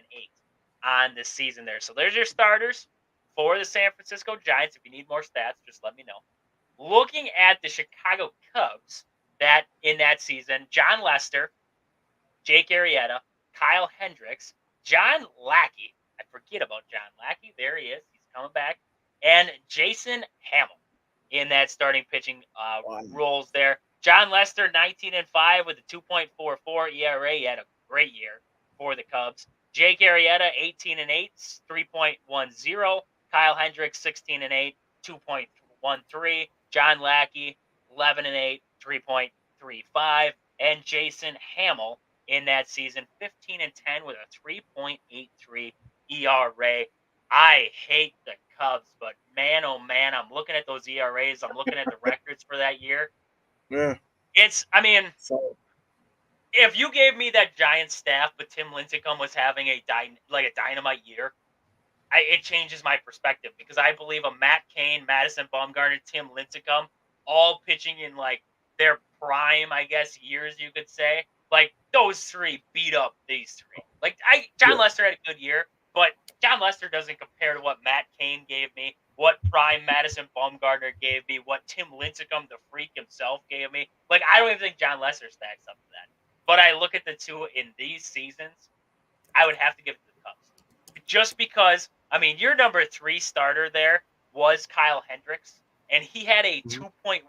B: on the season there. So there's your starters for the San Francisco Giants. If you need more stats, just let me know. Looking at the Chicago Cubs, that in that season, John Lester, Jake Arrieta, Kyle Hendricks, John Lackey. I forget about John Lackey. There he is. He's coming back. And Jason Hamill in that starting pitching roles there. John Lester, 19-5 with a 2.44 ERA. He had a great year for the Cubs. Jake Arrieta, 18-8, 3.10. Kyle Hendricks, 16-8, 2.13. John Lackey, 11-8, 3.35. And Jason Hamill in that season, 15-10 with a 3.83 ERA. I hate the Cubs, but man, oh man, I'm looking at those ERAs. I'm looking at the records for that year.
A: Yeah.
B: If you gave me that Giants staff, but Tim Lincecum was having a dynamite year, it changes my perspective because I believe a Matt Cain, Madison Bumgarner, Tim Lincecum, all pitching in like their prime, I guess, years you could say. Like those three beat up these three. Like John Lester had a good year, but John Lester doesn't compare to what Matt Cain gave me, what prime Madison Bumgarner gave me, what Tim Lincecum, the freak himself, gave me. Like I don't even think John Lester stacks up to that. But I look at the two in these seasons, I would have to give it to the Cubs. Just because, I mean, your number 3 starter there was Kyle Hendricks, and he had a 2.13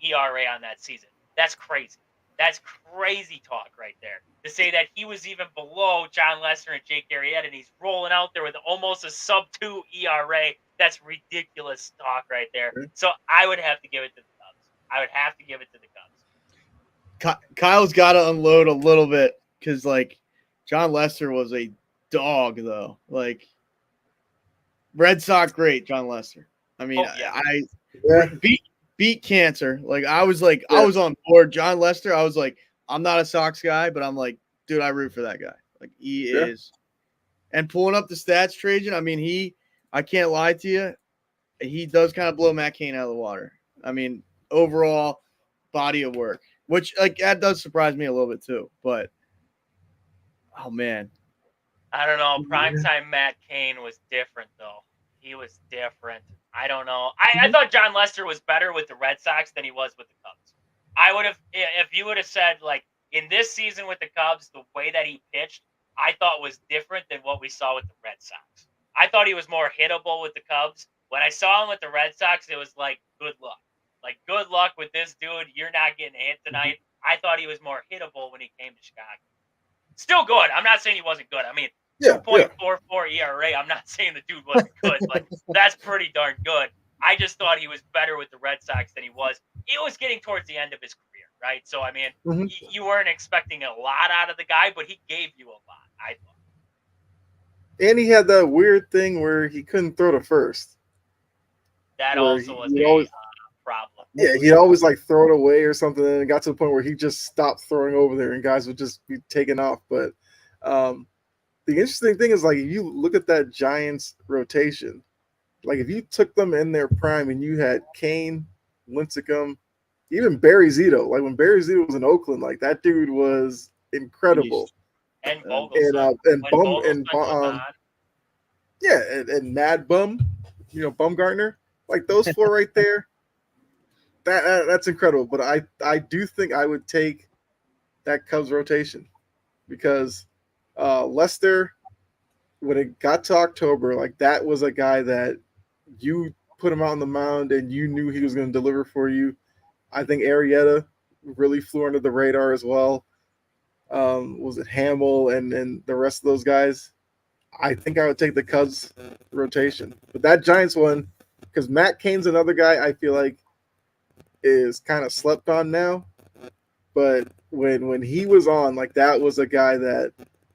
B: ERA on that season. That's crazy. That's crazy talk right there. To say that he was even below John Lester and Jake Arrieta, and he's rolling out there with almost a sub-2 ERA. That's ridiculous talk right there. So I would have to give it to the Cubs.
C: Kyle's got to unload a little bit because, like, John Lester was a dog, though. Like, Red Sox great, John Lester. I mean, I beat cancer. Like, I was on board. John Lester, I was like, I'm not a Sox guy, but I'm like, dude, I root for that guy. Like, he is. And pulling up the stats, Trajan, I mean, I can't lie to you, he does kind of blow Matt Cain out of the water. I mean, overall body of work, which, like, that does surprise me a little bit too. But, oh, man.
B: I don't know. Primetime Matt Cain was different, though. He was different. I don't know. I thought John Lester was better with the Red Sox than he was with the Cubs. I would have, if you would have said, like, in this season with the Cubs, the way that he pitched, I thought was different than what we saw with the Red Sox. I thought he was more hittable with the Cubs. When I saw him with the Red Sox, it was like, good luck. Like, good luck with this dude. You're not getting a hit tonight. I thought he was more hittable when he came to Chicago. Still good. I'm not saying he wasn't good. I mean, 2.44 ERA. I'm not saying the dude wasn't good. Like, that's pretty darn good. I just thought he was better with the Red Sox than he was. It was getting towards the end of his career, right? So, I mean, you weren't expecting a lot out of the guy, but he gave you a lot, I thought.
A: And he had that weird thing where he couldn't throw to first.
B: That also was a problem.
A: Yeah, he'd always like throw it away or something, and it got to the point where he just stopped throwing over there, and guys would just be taken off. But um, the interesting thing is, like, if you look at that Giants rotation, like if you took them in their prime and you had Kane, Lincecum, even Barry Zito, like when Barry Zito was in Oakland, like that dude was incredible.
B: And
C: Um,
B: Vogelsson.
A: And
B: When
A: Bum
B: Vogelsson
A: and
B: was on,
A: yeah, and Mad Bum, Bumgartner, like those four right there. That's incredible. But I do think I would take that Cubs rotation because Lester, when it got to October, like that was a guy that you put him out on the mound and you knew he was going to deliver for you. I think Arrieta really flew under the radar as well. Was it Hamill and the rest of those guys? I think I would take the Cubs rotation, but that Giants one, because Matt Cain's another guy I feel like is kind of slept on now. But when he was on, like that was a guy that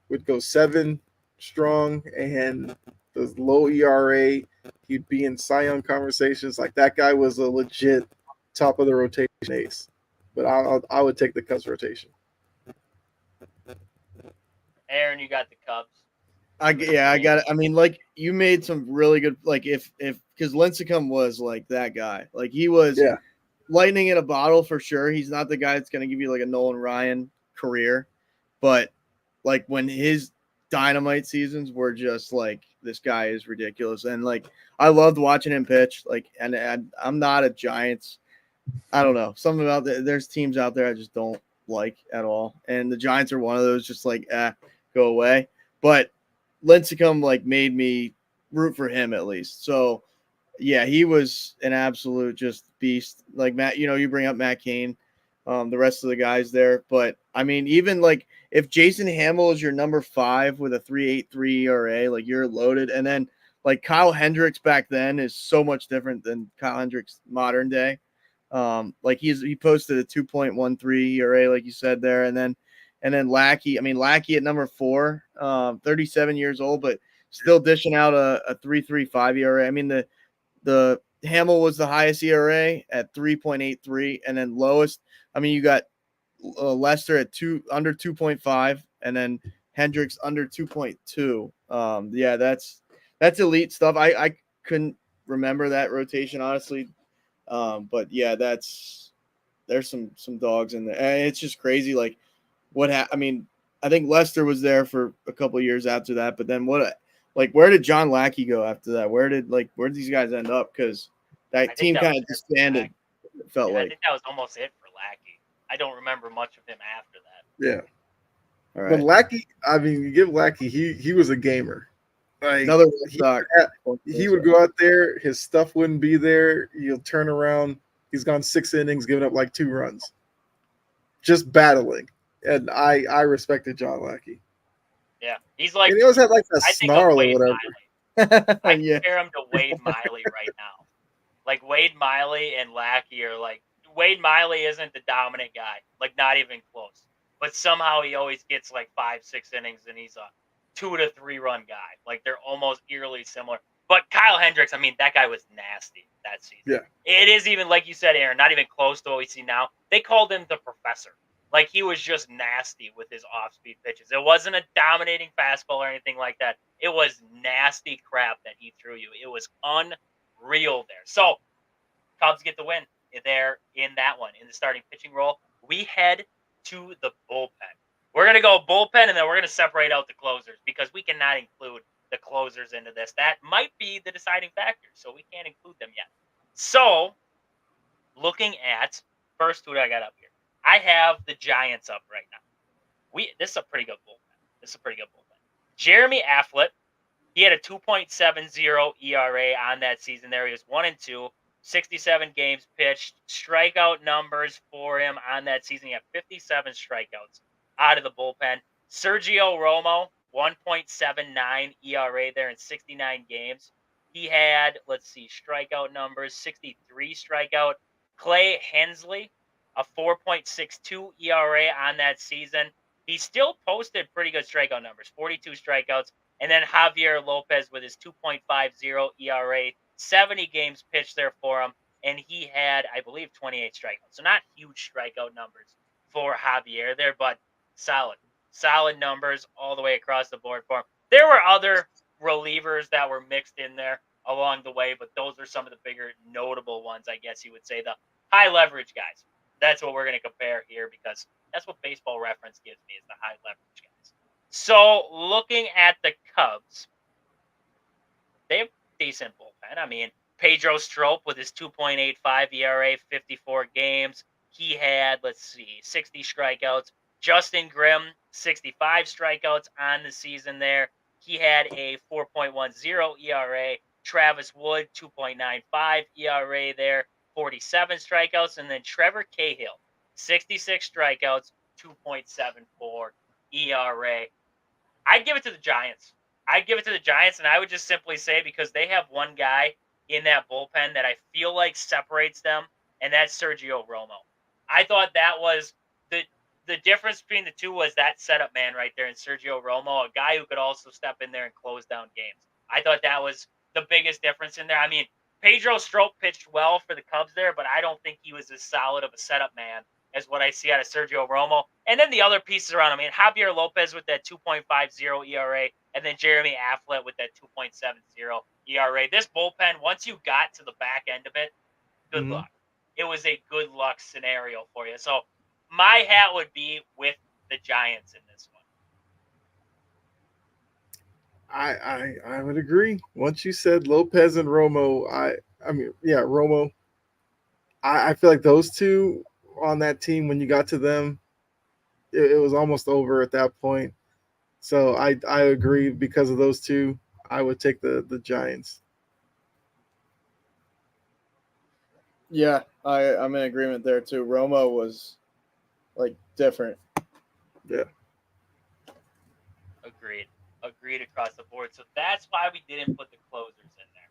A: would go 7 strong and the low ERA. He'd be in Cy Young conversations. Like that guy was a legit top of the rotation ace. But I would take the Cubs rotation.
B: Aaron, you got the Cubs.
C: I got it. I mean, like you made some really good, like if because Lincecum was like that guy, like he was lightning in a bottle for sure. He's not the guy that's going to give you like a Nolan Ryan career, but like when his dynamite seasons were just like this guy is ridiculous, and like I loved watching him pitch. Like, and I'm not a Giants. I don't know, something about there's teams out there I just don't like at all, and the Giants are one of those. Just like go away, but Lincecum like made me root for him at least. So yeah, he was an absolute just beast. Like Matt, you bring up Matt Cain, the rest of the guys there. But I mean, even like if Jason Hamill is your number 5 with a 3.83 ERA, like you're loaded. And then like Kyle Hendricks back then is so much different than Kyle Hendricks modern day. Like he posted a 2.13 ERA, like you said there, and then Lackey. I mean, Lackey at number 4, 37 years old, but still dishing out a 3.35 ERA. I mean, the Hamill was the highest ERA at 3.83, and then lowest. I mean, you got Lester at under 2.5, and then Hendricks under 2.2. Yeah, that's elite stuff. I couldn't remember that rotation honestly, but yeah, there's some dogs in there, and it's just crazy. Like I mean, I think Lester was there for a couple of years after that, but then where did John Lackey go after that? Where did these guys end up? Because that team kind of disbanded. It felt like.
B: I think that was almost it for Lackey. I don't remember much of him after that.
A: Yeah.
C: All right.
A: But Lackey, I mean, you give Lackey, he was a gamer. Like
C: another
A: he would go out there, his stuff wouldn't be there. He'll turn around. He's gone 6 innings, giving up like 2 runs. Just battling. And I respected John Lackey.
B: Yeah. He's like,
A: and he always had like that snarl or whatever.
B: I compare him to Wade Miley right now. Like Wade Miley and Lackey are like, Wade Miley isn't the dominant guy, like not even close. But somehow he always gets like 5-6 innings and he's a 2 to 3 run guy. Like they're almost eerily similar. But Kyle Hendricks, I mean, that guy was nasty that season.
A: Yeah.
B: It is even, like you said, Aaron, not even close to what we see now. They called him the professor. Like he was just nasty with his off-speed pitches. It wasn't a dominating fastball or anything like that. It was nasty crap that he threw you. It was unreal there. So Cubs get the win there in that one, in the starting pitching role. We head to the bullpen. We're going to go bullpen, and then we're going to separate out the closers because we cannot include the closers into this. That might be the deciding factor, so we can't include them yet. So, looking at, first, who do I got up here? I have the Giants up right now. This is a pretty good bullpen. Jeremy Afflett, he had a 2.70 ERA on that season there. He was 1-2, 67 games pitched. Strikeout numbers for him on that season. He had 57 strikeouts out of the bullpen. Sergio Romo, 1.79 ERA there in 69 games. He had, strikeout numbers, 63 strikeout. Clay Hensley, a 4.62 ERA on that season. He still posted pretty good strikeout numbers, 42 strikeouts. And then Javier Lopez with his 2.50 ERA, 70 games pitched there for him, and he had, I believe, 28 strikeouts. So not huge strikeout numbers for Javier there, but solid numbers all the way across the board for him. There were other relievers that were mixed in there along the way, but those are some of the bigger notable ones, I guess you would say, the high leverage guys. That's what we're going to compare here because that's what Baseball Reference gives me is the high leverage guys. So looking at the Cubs, they have decent bullpen. I mean, Pedro Strop with his 2.85 ERA, 54 games. He had, 60 strikeouts. Justin Grimm, 65 strikeouts on the season there. He had a 4.10 ERA. Travis Wood, 2.95 ERA there, 47 strikeouts. And then Trevor Cahill, 66 strikeouts, 2.74 ERA. I'd give it to the Giants. And I would just simply say because they have one guy in that bullpen that I feel like separates them, and that's Sergio Romo. I thought that was the difference between the two was that setup man right there in Sergio Romo, a guy who could also step in there and close down games. I thought that was the biggest difference in there. I mean, Pedro Strop pitched well for the Cubs there, but I don't think he was as solid of a setup man as what I see out of Sergio Romo. And then the other pieces around him. I mean, Javier Lopez with that 2.50 ERA, and then Jeremy Afflet with that 2.70 ERA. This bullpen, once you got to the back end of it, good luck. It was a good luck scenario for you. So my hat would be with the Giants in this one.
A: I would agree. Once you said Lopez and Romo, Romo. I feel like those two on that team, when you got to them, it was almost over at that point. So I agree because of those two. I would take the Giants.
C: Yeah, I'm in agreement there too. Romo was like different.
A: Yeah.
B: Agreed across the board. So that's why we didn't put the closers in there.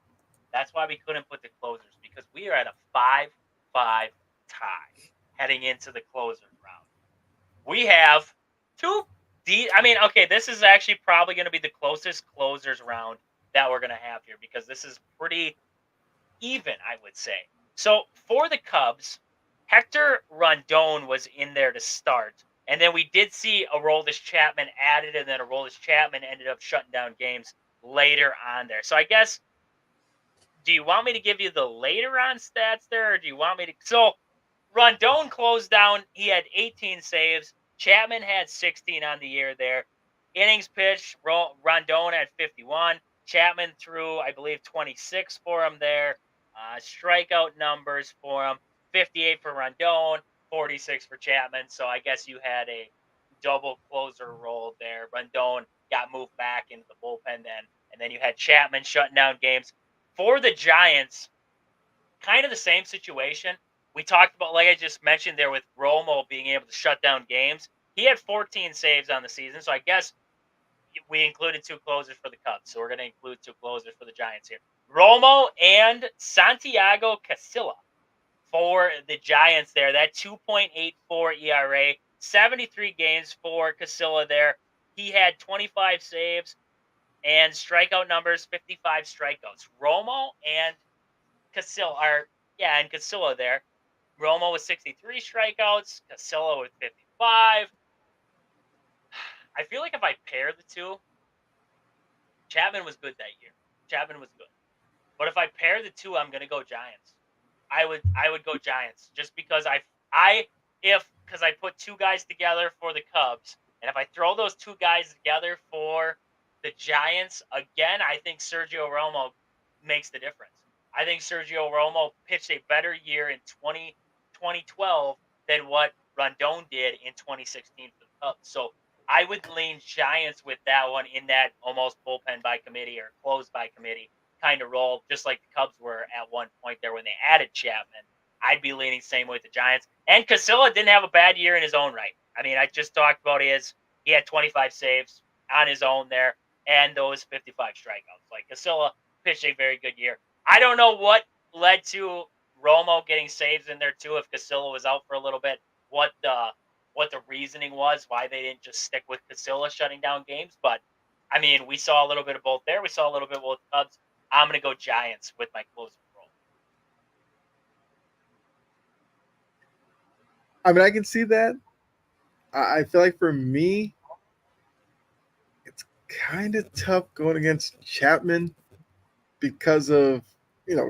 B: That's why we couldn't put the closers because we are at a 5-5 tie heading into the closers round. We have this is actually probably going to be the closest closers round that we're going to have here because this is pretty even, I would say. So for the Cubs, Hector Rondon was in there to start. And then we did see Aroldis Chapman added, and then Aroldis Chapman ended up shutting down games later on there. So I guess, do you want me to give you the later on stats there, or do you want me to? So Rondon closed down. He had 18 saves. Chapman had 16 on the year there. Innings pitched, Rondon had 51. Chapman threw, I believe, 26 for him there. Strikeout numbers for him, 58 for Rondon, 46 for Chapman. So I guess you had a double closer role there. Rondon got moved back into the bullpen then, and then you had Chapman shutting down games. For the Giants, kind of the same situation. We talked about, like I just mentioned there, with Romo being able to shut down games. He had 14 saves on the season, so I guess we included two closers for the Cubs. So we're going to include two closers for the Giants here. Romo and Santiago Casilla for the Giants there. That 2.84 ERA, 73 games for Casilla there. He had 25 saves and strikeout numbers, 55 strikeouts. Romo and Casilla there. Romo with 63 strikeouts, Casilla with 55. I feel like if I pair the two, Chapman was good that year. But if I pair the two, I'm gonna go Giants. I would go Giants just because because I put two guys together for the Cubs, and if I throw those two guys together for the Giants again, I think Sergio Romo makes the difference. I think Sergio Romo pitched a better year in 2012 than what Rondon did in 2016 for the Cubs. So I would lean Giants with that one in that almost bullpen by committee or closed by committee kind of role, just like the Cubs were at one point there when they added Chapman. I'd be leaning same way with the Giants. And Casilla didn't have a bad year in his own right. I mean, I just talked about he had 25 saves on his own there and those 55 strikeouts. Like Casilla pitched a very good year. I don't know what led to Romo getting saves in there too if Casilla was out for a little bit. What the reasoning was, why they didn't just stick with Casilla shutting down games. But, I mean, we saw a little bit of both there. We saw a little bit with Cubs. I'm going to go Giants with my closing role.
A: I mean, I can see that. I feel like for me, it's kind of tough going against Chapman because of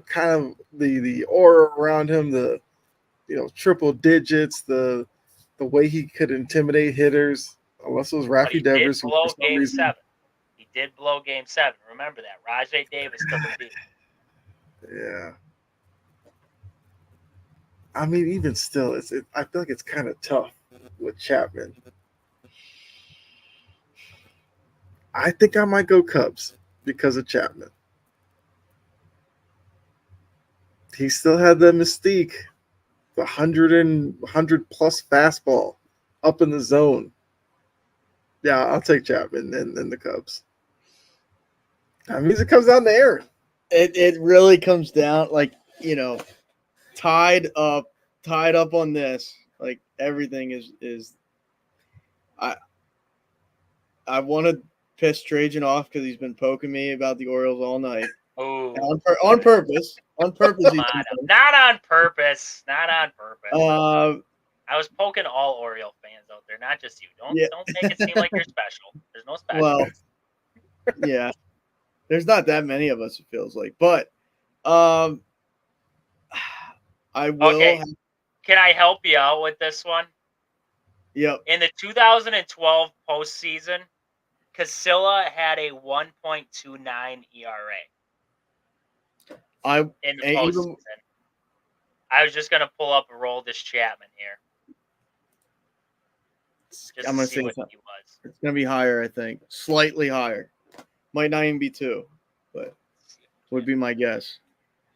A: kind of the aura around him, the triple digits, the way he could intimidate hitters. Unless it was
B: But
A: Rafi
B: he did
A: Devers, who for
B: blow
A: some
B: Game
A: reason,
B: 7. He did blow Game 7. Remember that. Rajay Davis took a beat.
A: yeah. I mean, even still, I feel like it's kind of tough with Chapman. I think I might go Cubs because of Chapman. He still had the mystique, the 100 plus fastball up in the zone. Yeah, I'll take Chapman and the Cubs. That means it comes down to Aaron.
C: It really comes down tied up on this. Like everything is I want to piss Trajan off because he's been poking me about the Orioles all night.
B: Oh,
C: On purpose. On purpose.
B: come on. Not on purpose. Not on purpose. I was poking all Oriole fans out there, not just you. Don't make it seem like you're special. There's no special.
C: Well, yeah. There's not that many of us, it feels like. But I will.
B: Okay. Can I help you out with this one?
C: Yep.
B: In the 2012 postseason, Casilla had a 1.29 ERA. In the postseason. I was just going to pull up Aroldis Chapman here. Just
C: I'm going
B: to see what he was.
C: It's going to be higher, I think. Slightly higher. Might not even be 2, but would be my guess.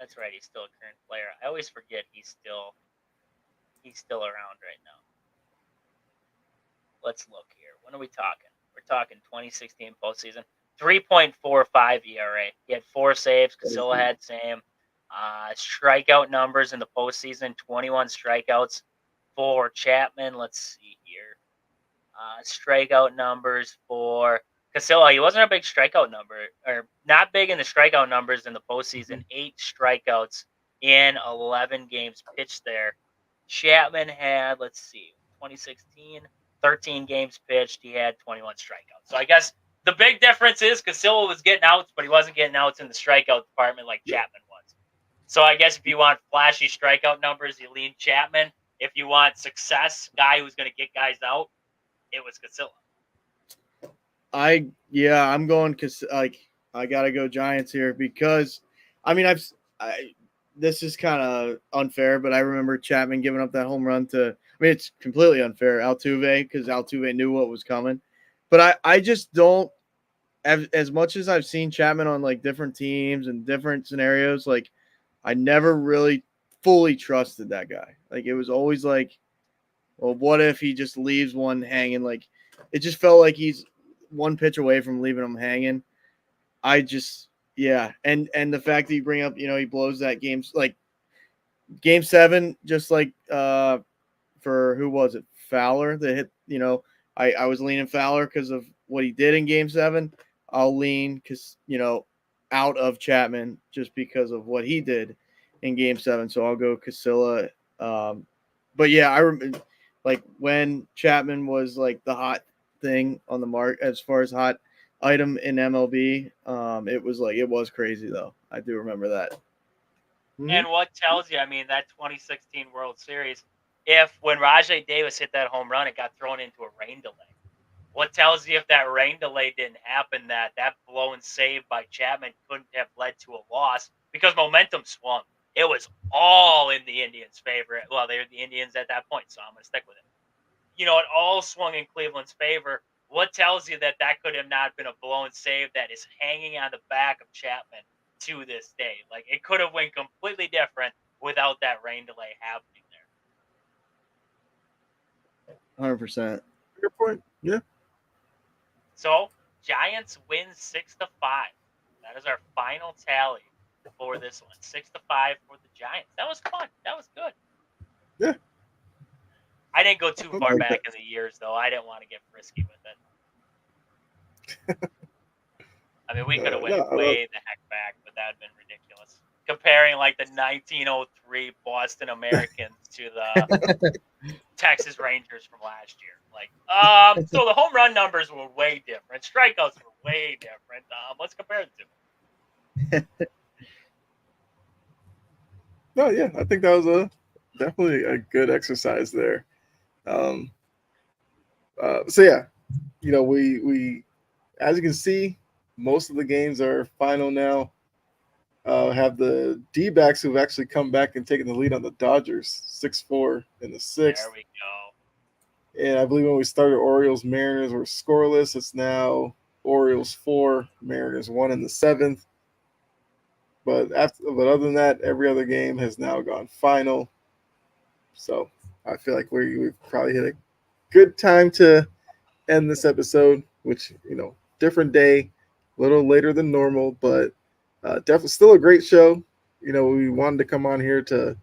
B: That's right. He's still a current player. I always forget he's still around right now. Let's look here. When are we talking? We're talking 2016 postseason. 3.45 ERA. He had 4 saves. Casilla had same. Strikeout numbers in the postseason, 21 strikeouts for Chapman. Let's see here. Strikeout numbers for Casilla. He wasn't a big strikeout number, or not big in the strikeout numbers in the postseason. 8 strikeouts in 11 games pitched there. Chapman had, let's see, 2016, 13 games pitched. He had 21 strikeouts. So I guess the big difference is Casilla was getting outs, but he wasn't getting outs in the strikeout department like Chapman was. So I guess if you want flashy strikeout numbers, you lean Chapman. If you want success, guy who's going to get guys out, it was Casilla.
C: I'm going because I gotta go Giants here because this is kind of unfair, but I remember Chapman giving up that home run to. I mean, it's completely unfair, Altuve, because Altuve knew what was coming. But I just don't. As much as I've seen Chapman on like different teams and different scenarios, like I never really fully trusted that guy. Like it was always like, well, what if he just leaves one hanging? Like it just felt like he's one pitch away from leaving him hanging. And the fact that you bring up, he blows that game, like Game 7, just like for who was it, Fowler that hit. I was leaning Fowler because of what he did in Game 7. I'll lean because out of Chapman just because of what he did in Game 7. So I'll go Casilla. But yeah, I remember like when Chapman was like the hot thing on the mark as far as hot item in MLB. It was crazy though. I do remember that.
B: And what tells you, I mean, that 2016 World Series, when Rajay Davis hit that home run, it got thrown into a rain delay. What tells you if that rain delay didn't happen, that blown save by Chapman couldn't have led to a loss because momentum swung. It was all in the Indians' favor. Well, they were the Indians at that point, so I'm going to stick with it. It all swung in Cleveland's favor. What tells you that could have not been a blown save that is hanging on the back of Chapman to this day? Like, it could have went completely different without that rain delay happening there.
C: 100%.
A: Good point. Yeah.
B: So, Giants win 6-5. That is our final tally for this one. 6-5 for the Giants. That was fun. That was good.
A: Yeah.
B: I didn't go too far back in the years, though. I didn't want to get frisky with it. I mean, we could have went way the heck back, but that would have been ridiculous. Comparing like the 1903 Boston Americans to Texas Rangers from last year. Like, so the home run numbers were way different. Strikeouts were way different. Let's compare the two.
A: No, yeah, I think that was definitely a good exercise there. So yeah, we as you can see, most of the games are final now. Have the D-backs who've actually come back and taken the lead on the Dodgers, 6-4 in the sixth.
B: There we go.
A: And I believe when we started, Orioles Mariners were scoreless. It's now Orioles 4, Mariners 1 in the seventh. But other than that, every other game has now gone final. So I feel like we've probably hit a good time to end this episode, which, different day, a little later than normal, but definitely still a great show. We wanted to come on here to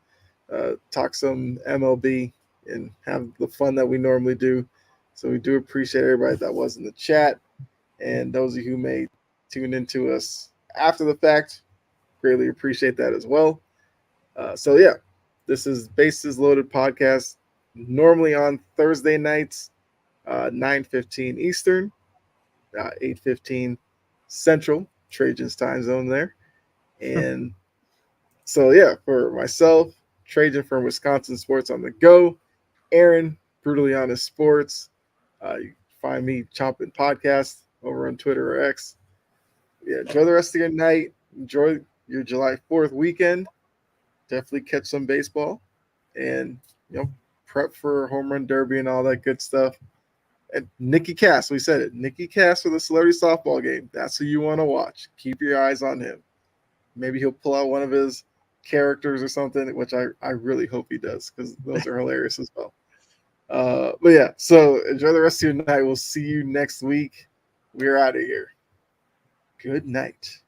A: talk some MLB and have the fun that we normally do. So we do appreciate everybody that was in the chat, and those of you who may tune into us after the fact, greatly appreciate that as well. So yeah, this is Bases Loaded Podcast, normally on Thursday nights, 9:15 Eastern, 8:15 Central, Trajan's time zone there. And so yeah, for myself, Trajan from Wisconsin Sports on the Go, Aaron, Brutally Honest Sports. You can find me Chomping Podcast over on Twitter or X. Yeah, enjoy the rest of your night. Enjoy your July 4th weekend. Definitely catch some baseball, and prep for home run derby and all that good stuff. And Nikki Cass, we said it. Nikki Cass for the celebrity softball game. That's who you want to watch. Keep your eyes on him. Maybe he'll pull out one of his characters or something, which I really hope he does, because those are hilarious as well. But yeah, so enjoy the rest of your night. We'll see you next week. We're out of here. Good night.